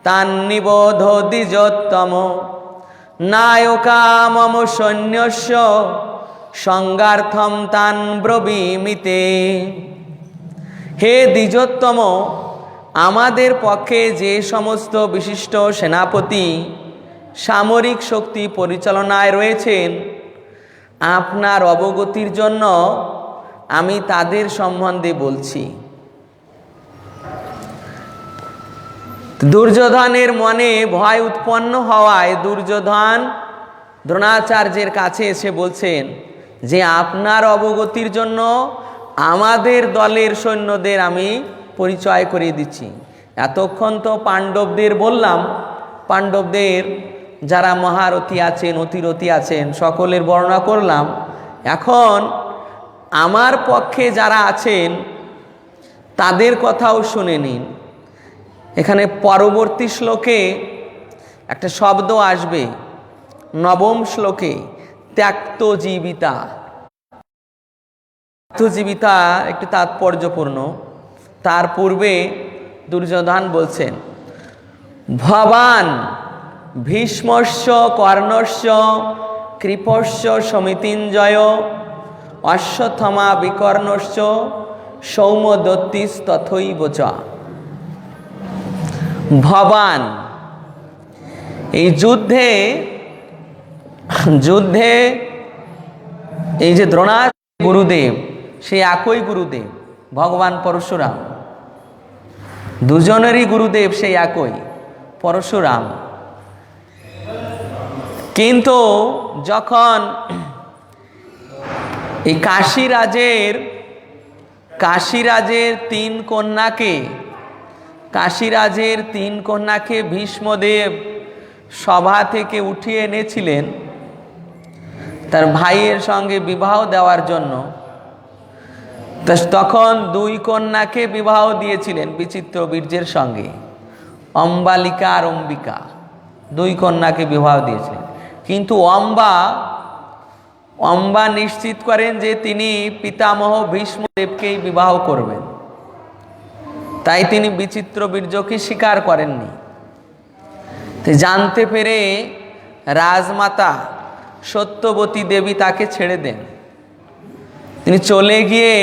তান্নিবোধ দ্বিজোত্তম নায়কা মম সৈন্যস্য সংগার্থম তান ব্রবীমিতে। হে দ্বিজোত্তম, আমাদের পক্ষে যে সমস্ত বিশিষ্ট সেনাপতি সামরিক শক্তি পরিচালনায় রয়েছেন, আপনার অবগতির জন্য আমি তাদের সম্বন্ধে বলছি। দুর্যোধনের মনে ভয় উৎপন্ন হওয়ায় দুর্যোধন দ্রোণাচার্যের কাছে এসে বলছেন যে আপনার অবগতির জন্য আমাদের দলের সৈন্যদের আমি পরিচয় করিয়ে দিচ্ছি। এতক্ষণ তো পাণ্ডবদের বললাম, পাণ্ডবদের যারা মহারথী আছেন, অতিরথী আছেন, সকলের বর্ণনা করলাম। এখন আমার পক্ষে যারা আছেন তাদের কথাও শুনে নিন। এখানে পরবর্তী শ্লোকে একটা শব্দ আসবে, নবম শ্লোকে, ত্যক্তজীবিতা। ত্যক্তজীবিতা একটু তাৎপর্যপূর্ণ। তার পূর্বে দুর্যোধন বলছেন ভবান ভীষ্মস্য কর্ণস্য কৃপস্য সমিতিঞ্জয় অশ্বত্থামা বিকর্ণস্য সৌম্যদত্তিস্তথৈব চ। ভবান, এই যুদ্ধে এই যে দ্রোণাচার্য গুরুদেব, সেই একই গুরুদেব ভগবান পরশুরাম। দুজনেরই গুরুদেব সেই একই, পরশুরাম। কিন্তু যখন এই কাশীরাজের তিন কন্যাকে ভীষ্মদেব সভা থেকে উঠিয়ে এনেছিলেন তার ভাইয়ের সঙ্গে বিবাহ দেওয়ার জন্য, তখন দুই কন্যাকে বিবাহ দিয়েছিলেন বিচিত্র বীর্যের সঙ্গে, অম্বালিকা আর অম্বিকা, দুই কন্যাকে বিবাহ দিয়েছিলেন। কিন্তু অম্বা নিশ্চিত করেন যে তিনি পিতামহ ভীষ্মদেবকেই বিবাহ করবেন, তাই তিনি বিচিত্র বীর্যকে স্বীকার করেননি। জানতে পেরে রাজমাতা সত্যবতী দেবী তাকে ছেড়ে দেন। তিনি চলে গিয়ে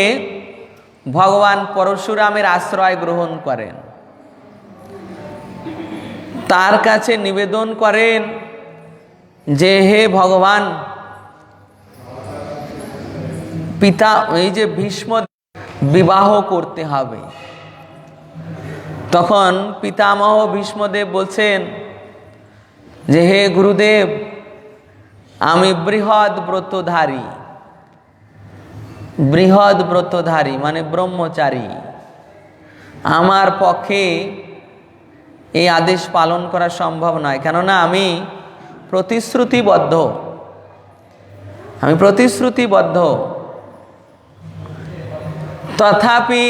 ভগবান পরশুরামের আশ্রয় গ্রহণ করেন, তার কাছে নিবেদন করেন যে হে ভগবান, এই যে ভীষ্ম বিবাহ করতে হবে। তখন পিতামহ ভীষ্মদেব বলছেন যে হে গুরুদেব, আমি বৃহৎ ব্রতধারী মানে ব্রহ্মচারী, আমার পক্ষে এই আদেশ পালন করা সম্ভব নয়, কেননা আমি প্রতিশ্রুতিবদ্ধ। তথাপি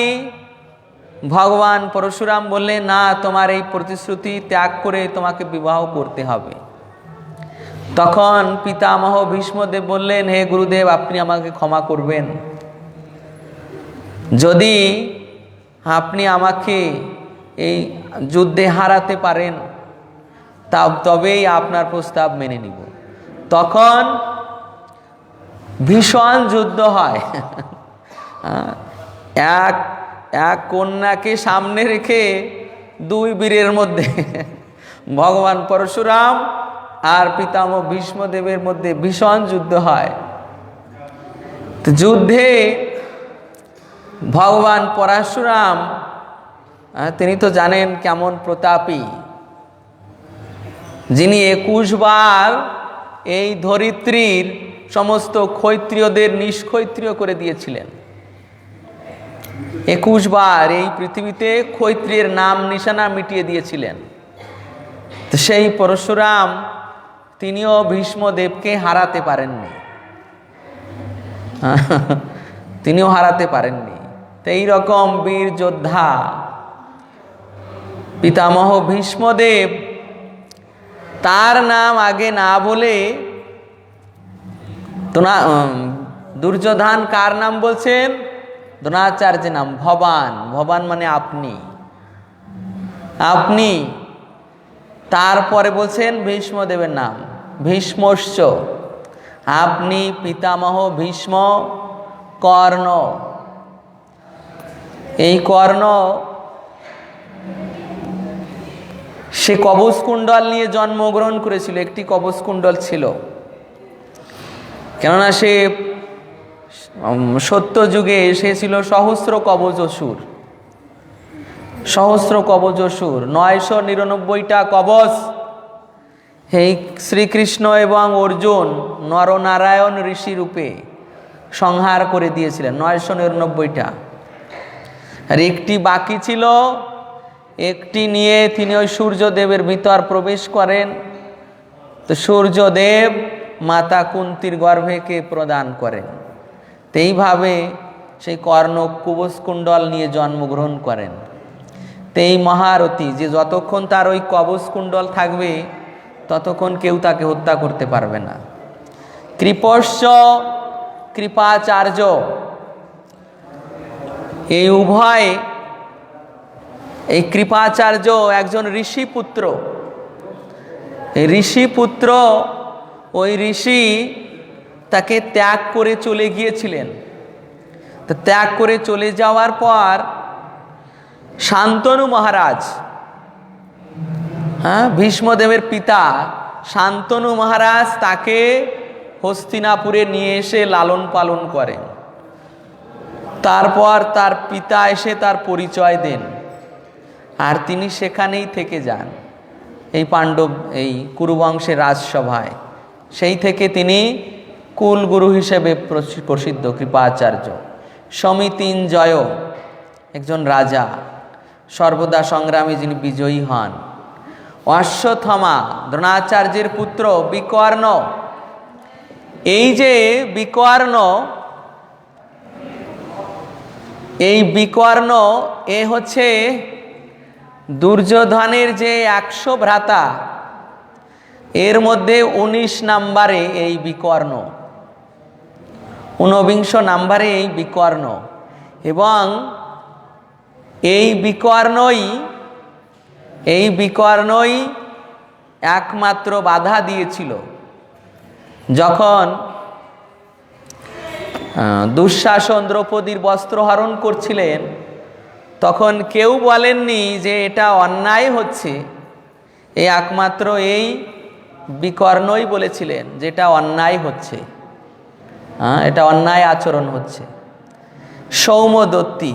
ভগবান পরশুরাম বললেন, না, তোমার এই প্রতিশ্রুতি ত্যাগ করে তোমাকে বিবাহ করতে হবে। তখন পিতামহ ভীষ্মদেব বললেন, হে গুরুদেব, আপনি আমাকে ক্ষমা করবেন, যদি আপনি আমাকে এই যুদ্ধে হারাতে পারেন তবেই আপনার প্রস্তাব মেনে নিব। তখন ভীষণ যুদ্ধ হয়। এক কন্যাকে সামনে রেখে দুই বীরের মধ্যে, ভগবান পরশুরাম আর পিতামহ ভীষ্মদেবের মধ্যে ভীষণ যুদ্ধ হয়। যুদ্ধে ভগবান পরশুরাম, তিনি তো জানেন কেমন প্রতাপী, যিনি 21 বার এই ধরিত্রীর সমস্ত ক্ষত্রিয়দের নিষ্ক্ষত্রিয় করে দিয়েছিলেন। 21 বার এই পৃথিবীতে ক্ষত্রিয়ের নাম নিশানা মিটিয়ে দিয়েছিলেন। তো সেই পরশুরাম তিনিও ভীষ্মদেবকে হারাতে পারেননি। তো এইরকম বীর যোদ্ধা পিতামহ ভীষ্মদেব, তার নাম আগে না বলে দুর্যোধন কার নাম বলছেন? দ্রোণাচার্যের নাম, ভবান মানে আপনি। তারপরে বলছেন ভীষ্মদেবের নাম ভীষ্মশ্চ, আপনি পিতামহ ভীষ্ম কর্ণ। এই কর্ণ সে কবচকুণ্ডল নিয়ে জন্মগ্রহণ করেছিল, একটি কবচকুণ্ডল ছিল, কেননা সে সত্য যুগে এসেছিল সহস্র কবচ অসুর, 999টা কবচ এই শ্রীকৃষ্ণ এবং অর্জুন নরনারায়ণ ঋষি রূপে সংহার করে দিয়েছিলেন, 999টা। আর একটি বাকি ছিল, একটি নিয়ে তিনি ওই সূর্যদেবের ভিতর প্রবেশ করেন। তো সূর্যদেব মাতা কুন্তির গর্ভেকে প্রদান করেন। তো এইভাবে সেই কর্ণ কবচকুণ্ডল নিয়ে জন্মগ্রহণ করেন। তো এই মহারথী যে যতক্ষণ তার ওই কবচকুণ্ডল থাকবে ততক্ষণ কেউ তাকে হত্যা করতে পারবে না। কৃপশ্চ কৃপাচার্য, এই উভয়, এই কৃপাচার্য একজন ঋষিপুত্র। এই ঋষিপুত্র, ওই ঋষি তাকে ত্যাগ করে চলে গিয়েছিলেন। তো ত্যাগ করে চলে যাওয়ার পর শান্তনু মহারাজ, ভীষ্মদেবের পিতা শান্তনু মহারাজ তাকে হস্তিনাপুরে নিয়ে এসে লালন পালন করেন। তারপর তার পিতা এসে তার পরিচয় দেন আর তিনি সেখানেই থেকে যান, এই পাণ্ডব এই কুরুবংশের রাজসভায়। সেই থেকে তিনি কুলগুরু হিসেবে প্রসিদ্ধ কৃপাচার্য। সমিতিঞ্জয় একজন রাজা, সর্বদা সংগ্রামে যিনি বিজয়ী হন। অশ্বত্থামা দ্রোণাচার্যের পুত্র বিকর্ণ। এই যে বিকর্ণ, এই বিকর্ণ এ হচ্ছে দুর্যোধনের যে 100 ভ্রাতা, এর মধ্যে 19 নম্বরে এই বিকর্ণ, 49 নম্বরে এই বিকর্ণ। এবং এই বিকর্ণই একমাত্র বাধা দিয়েছিল যখন দুঃশাসন দ্রৌপদীর বস্ত্র হরণ করছিলেন। তখন কেউ বলেননি যে এটা অন্যায় হচ্ছে, এই একমাত্র এই বিকর্ণই বলেছিলেন যেটা অন্যায় হচ্ছে, এটা অন্যায় আচরণ হচ্ছে। সৌমদত্তী,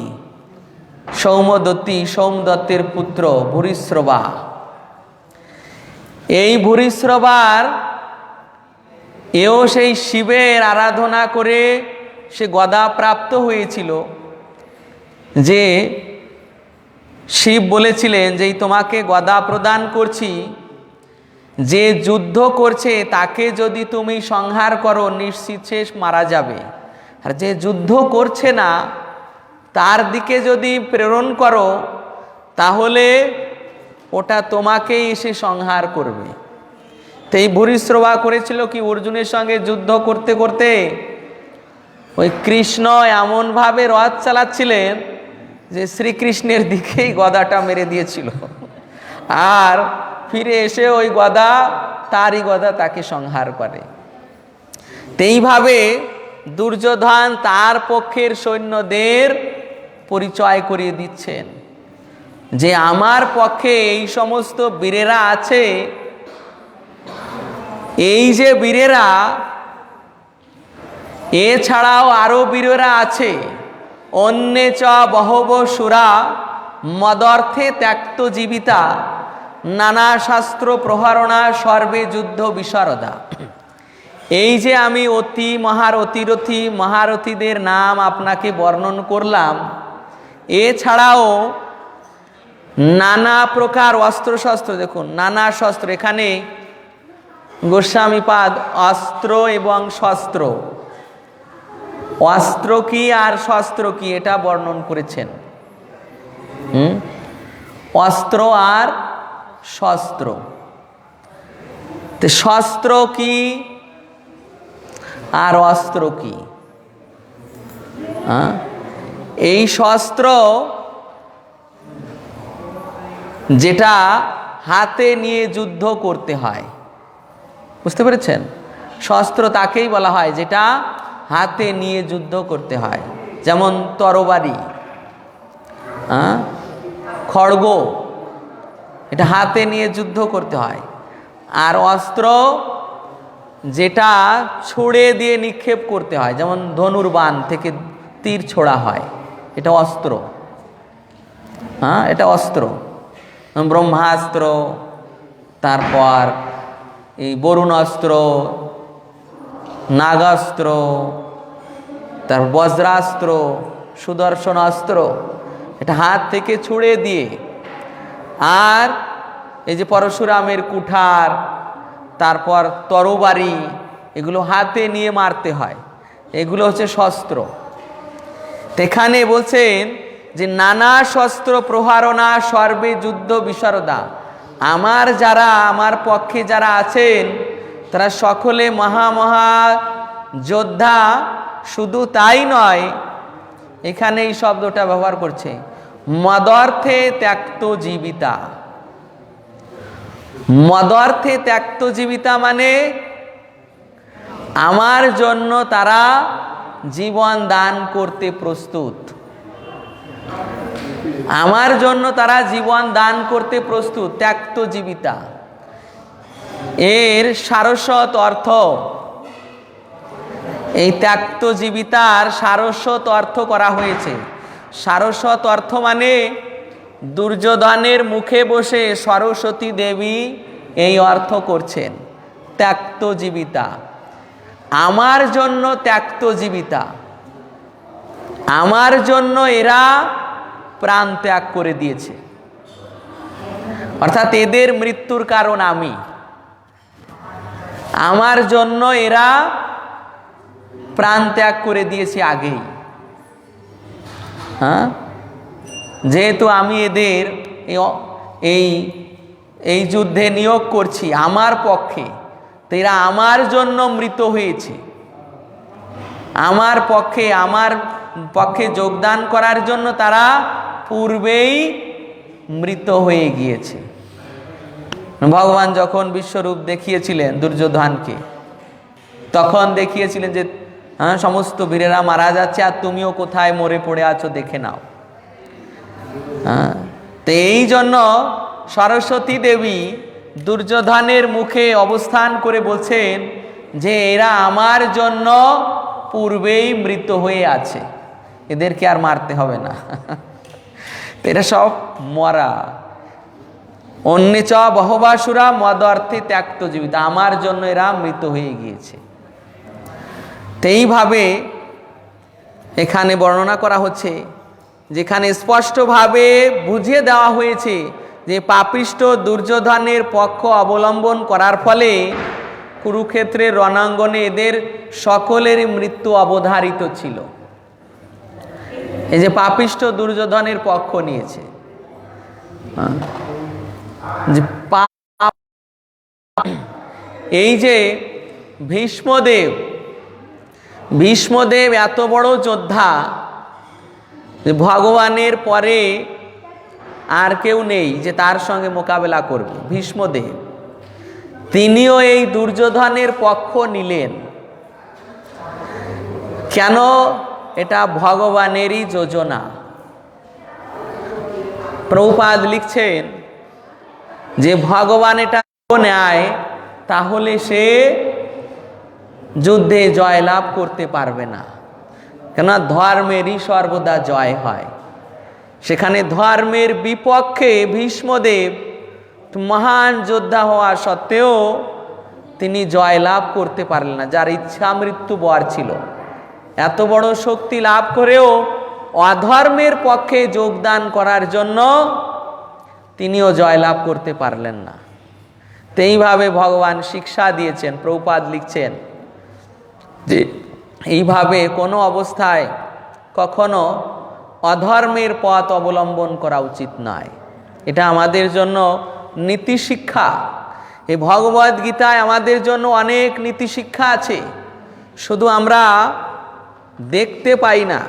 সোমদত্তের পুত্র ভূরিশ্রবা। এই ভূরিশ্রবার এও সেই শিবের আরাধনা করে সে গদা প্রাপ্ত হয়েছিল, যে শিব বলেছিলেন যে তোমাকে গদা প্রদান করছি, যে যুদ্ধ করছে তাকে যদি তুমি সংহার করো নিশ্চিত সে মারা যাবে, আর যে যুদ্ধ করছে না তার দিকে যদি প্রেরণ করো তাহলে ওটা তোমাকেই এসে সংহার করবে। তো এই ভূরিশ্রবা করেছিল কি, অর্জুনের সঙ্গে যুদ্ধ করতে করতে ওই কৃষ্ণ এমনভাবে রথ চালাচ্ছিলেন যে শ্রীকৃষ্ণের দিকেই গদাটা মেরে দিয়েছিল, আর ফিরে এসে ওই গদা, তারই গদা তাকে সংহার করে। এইভাবে দুর্যোধন তার পক্ষের সৈন্যদের পরিচয় করিয়ে দিচ্ছেন যে আমার পক্ষে এই সমস্ত বীরেরা আছে। এই যে বীরেরা, এছাড়াও আরো বীরেরা আছে। অন্যে চ বহব সুরা মদর্থে ত্যক্ত জীবিতা নানা শাস্ত্র প্রহারণা সর্বে যুদ্ধ বিশারদা। এই যে আমি অতি মহারথীরথী মহারথীদের নাম আপনাকে বর্ণন করলাম, এছাড়াও নানা প্রকার অস্ত্রশস্ত্র, দেখুন নানা শস্ত্র, এখানে গোস্বামীপাদ অস্ত্র এবং শস্ত্র, অস্ত্র কি আর শস্ত্র কি এটা বর্ণন করেছেন। অস্ত্র আর শস্ত্র, শস্ত্র কি আর অস্ত্র কি? এই শস্ত্র যেটা হাতে নিয়ে যুদ্ধ করতে হয়, বুঝতে পেরেছেন? শস্ত্র তাকেই বলা হয় যেটা হাতে নিয়ে যুদ্ধ করতে হয়, যেমন তরবারি, খড়গ, এটা হাতে নিয়ে যুদ্ধ করতে হয়। আর অস্ত্র যেটা ছুড়ে দিয়ে নিক্ষেপ করতে হয়, যেমন ধনুর্বাণ থেকে তীর ছোড়া হয়, এটা অস্ত্র। এটা অস্ত্র। ব্রহ্মাস্ত্র, তারপর এই বরুণাস্ত্র, নাগাস্ত্র, তারপর বজ্রাস্ত্র, সুদর্শনাস্ত্র, এটা হাত থেকে ছুড়ে দিয়ে। আর এই যে পরশুরামের কুঠার, তারপর তরবারি, এগুলো হাতে নিয়ে মারতে হয়, এগুলো হচ্ছে শস্ত্র। এখানে বলছেন যে নানা শস্ত্র প্রহারণা সর্বে যুদ্ধ বিশারদা। আমার পক্ষে যারা আছেন তারা সকলে মহা যোদ্ধা। শুধু তাই নয়, এখানে এই শব্দটা ব্যবহার করছে মদর্থে ত্যক্ত জীবিতা। মদর্থে ত্যক্ত জীবিতা মানে আমার জন্য তারা জীবন দান করতে প্রস্তুত। আমার জন্য তারা জীবন দান করতে প্রস্তুত, ত্যক্ত জীবিতা। এর সারস্বত অর্থ, এই ত্যক্ত জীবিতার সারস্বত অর্থ করা হয়েছে। সারস্বত অর্থ মানে দুর্যোধনের মুখে বসে সরস্বতী দেবী এই অর্থ করছেন, ত্যক্ত জীবিতা, আমার জন্য ত্যক্ত জীবিতা, আমার জন্য এরা প্রাণ ত্যাগ করে দিয়েছে। অর্থাৎ এদের মৃত্যুর কারণ আমি, আমার জন্য এরা প্রাণ ত্যাগ করে দিয়েছে আগেই। হ্যাঁ, যেহেতু আমি এদের এই যুদ্ধে নিয়োগ করছি আমার পক্ষে, তো এরা আমার জন্য মৃত হয়েছে, আমার পক্ষে যোগদান করার জন্য তারা পূর্বেই মৃত হয়ে গিয়েছে। ভগবান যখন বিশ্বরূপ দেখিয়েছিলেন দুর্যোধনকে, তখন দেখিয়েছিলেন যে হ্যাঁ, সমস্ত বীরেরা মারা যাচ্ছে আর তুমিও কোথায় মরে পড়ে আছো দেখে নাও। হ্যাঁ, তো এই জন্য সরস্বতী দেবী দুর্যোধনের মুখে অবস্থান করে বলছেন যে এরা আমার জন্য পূর্বেই মৃত হয়ে আছে, এদেরকে আর মারতে হবে না, এরা সব মরা। অন্য চ বহবাসুরা মদ অর্থে ত্যক্ত জীবিতা, আমার জন্য এরা মৃত হয়ে গিয়েছে। তো এইভাবে এখানে বর্ণনা করা হচ্ছে, যেখানে স্পষ্টভাবে বুঝিয়ে দেওয়া হয়েছে যে পাপিষ্ঠ দুর্যোধনের পক্ষ অবলম্বন করার ফলে কুরুক্ষেত্রের রণাঙ্গনে এদের সকলের মৃত্যু অবধারিত ছিল। এই যে পাপিষ্ঠ দুর্যোধনের পক্ষ নিয়েছে, যে এই যে ভীষ্মদেব এত বড় যোদ্ধা, ভগবানের পরে আর কেউ নেই যে তার সঙ্গে মোকাবেলা করবে। ভীষ্মদেব তিনিও এই দুর্যোধনের পক্ষ নিলেন। কেন? এটা ভগবানেরই যোজনা। প্রভুপাদ লিখছেন যে ভগবান এটা নেয় তাহলে সে যুদ্ধে জয়লাভ করতে পারবে না, কেন ধর্মেরই সর্বদা জয় হয়। সেখানে ধর্মের বিপক্ষে ভীষ্মদেব মহান যোদ্ধা হওয়া সত্ত্বেও তিনি জয়লাভ করতে পারলেন না, যার ইচ্ছা মৃত্যু বর ছিল। এত বড় শক্তি লাভ করেও অধর্মের পক্ষে যোগদান করার জন্য তিনিও জয়লাভ করতে পারলেন না। তো এইভাবে ভগবান শিক্ষা দিয়েছেন। প্রভুপাদ লিখছেন যে এইভাবে কোনো অবস্থায় কখনো অধর্মের পথ অবলম্বন করা উচিত নয়। এটা আমাদের জন্য নীতি শিক্ষা। এই ভগবদ গীতায় আমাদের জন্য অনেক নীতি শিক্ষা আছে, শুধু আমরা দেখতে পাই না।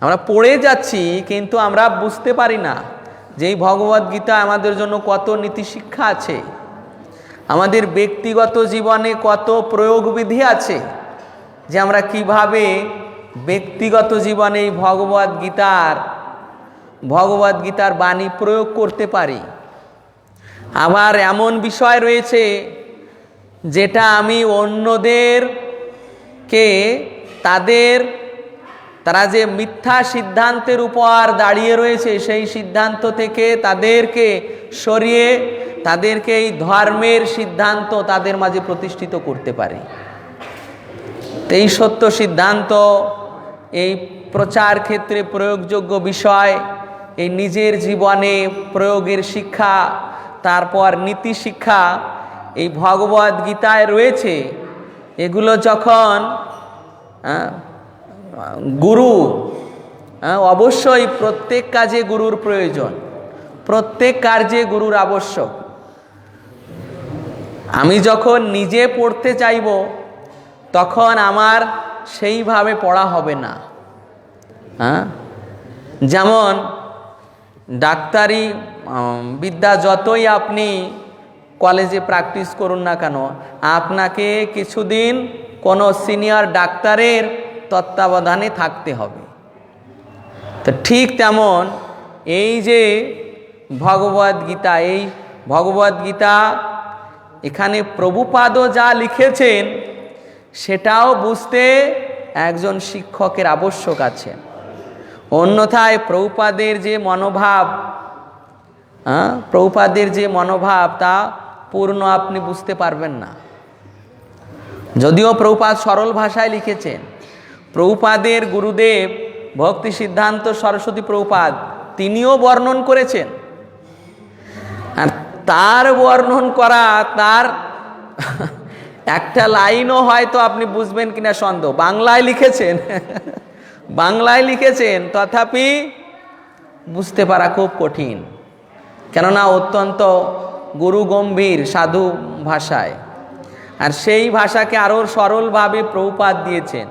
আমরা পড়ে যাচ্ছি কিন্তু আমরা বুঝতে পারি না যে এই ভগবদ গীতা আমাদের জন্য কত নীতি শিক্ষা আছে, আমাদের ব্যক্তিগত জীবনে কত প্রয়োগবিধি আছে, যে আমরা কিভাবে ব্যক্তিগত জীবনে এই ভগবদ গীতার বাণী প্রয়োগ করতে পারি। আবার এমন বিষয় রয়েছে যেটা আমি অন্যদেরকে তারা যে মিথ্যা সিদ্ধান্তের উপর দাঁড়িয়ে রয়েছে সেই সিদ্ধান্ত থেকে তাদেরকে সরিয়ে তাদেরকে এই ধর্মের সিদ্ধান্ত তাদের মাঝে প্রতিষ্ঠিত করতে পারি। এই সত্য সিদ্ধান্ত, এই প্রচার ক্ষেত্রে প্রয়োগযোগ্য বিষয়, এই নিজের জীবনে প্রয়োগের শিক্ষা, তারপর নীতি শিক্ষা এই ভগবদ গীতায় রয়েছে। এগুলো যখন গুরু, অবশ্যই প্রত্যেক কাজে গুরুর প্রয়োজন, প্রত্যেক কার্যে গুরুর আবশ্যক। আমি যখন নিজে পড়তে চাইব তখন আমার সেইভাবে পড়া হবে না। যেমন ডাক্তারি বিদ্যা যতই আপনি কলেজে প্র্যাকটিস করুন না কেন, আপনাকে কিছুদিন কোনো সিনিয়র ডাক্তারের তত্ত্বাবধানে থাকতে হবে। তো ঠিক তেমন এই যে ভগবদ গীতা এখানে প্রভুপাদও যা লিখেছেন সেটাও বুঝতে একজন শিক্ষকের আবশ্যক আছে। অন্যথায় প্রভুপাদের যে মনোভাব প্রভুপাদের যে মনোভাব তা পূর্ণ আপনি বুঝতে পারবেন না। যদিও প্রভুপাদ সরল ভাষায় লিখেছেন, প্রভুপাদের গুরুদেব ভক্তি সিদ্ধান্ত সরস্বতী প্রভুপাদ তিনিও বর্ণন করেছেন, আর তার বর্ণন করা তার একটা লাইনও হয়তো আপনি বুঝবেন কিনা সন্দেহ। বাংলায় লিখেছেন বাংলায় লিখেছেন, তথাপি বুঝতে পারা খুব কঠিন, কেননা অত্যন্ত গুরু গম্ভীর সাধু ভাষায়, আর সেই ভাষাকে আরও সরলভাবে প্রভুপাদ দিয়েছেন।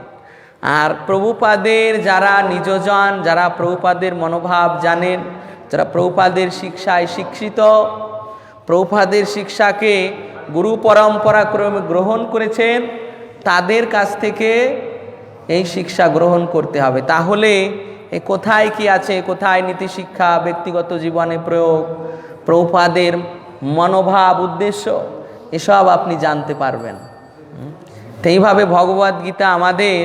আর প্রভুপাদের যারা নিজজন, যারা প্রভুপাদের মনোভাব জানেন, যারা প্রভুপাদের শিক্ষায় শিক্ষিত, প্রভুপাদের শিক্ষাকে গুরু পরম্পরা ক্রমে গ্রহণ করেছেন, তাদের কাছ থেকে এই শিক্ষা গ্রহণ করতে হবে। তাহলে কোথায় কি আছে, কোথায় নীতিশিক্ষা, ব্যক্তিগত জীবনে প্রয়োগ, প্রভুপাদের মনোভাব, উদ্দেশ্য, এসব আপনি জানতে পারবেন। তো এইভাবে ভগবদ্গীতা আমাদের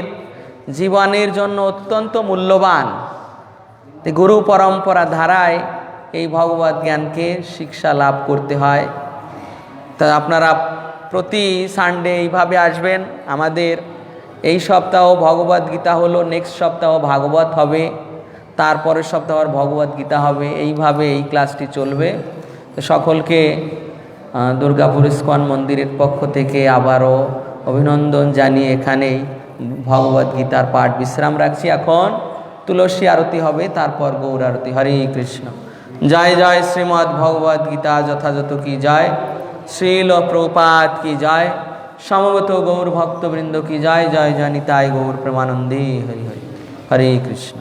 জীবনের জন্য অত্যন্ত মূল্যবান। গুরু পরম্পরা ধারায় এই ভগবদ জ্ঞানকে শিক্ষা লাভ করতে হয়। তা আপনারা প্রতি সানডে এইভাবে আসবেন। আমাদের এই সপ্তাহ ভগবদ্গীতা হলো, নেক্সট সপ্তাহ ভাগবত হবে, তারপরের সপ্তাহ আর ভগবদ্গীতা হবে। এইভাবে এই ক্লাসটি চলবে। তো সকলকে দুর্গাপুর ইস্কন মন্দিরের পক্ষ থেকে আবারও অভিনন্দন জানিয়ে এখানেই ভগবদ্গীতার পাঠ বিশ্রাম রাখছি। এখন তুলসী আরতি হবে, তারপর গৌর আরতি। হরে কৃষ্ণ। জয় জয় শ্রীমদ্ ভগবদ গীতা যথাযথ কি জয়, শ্রীল প্রভুপাদ কি জয়, সমবেত গৌর ভক্তবৃন্দ কি জয়। জয় জয় নিতাই গৌর প্রেমানন্দে। হরি হরি। হরে কৃষ্ণ।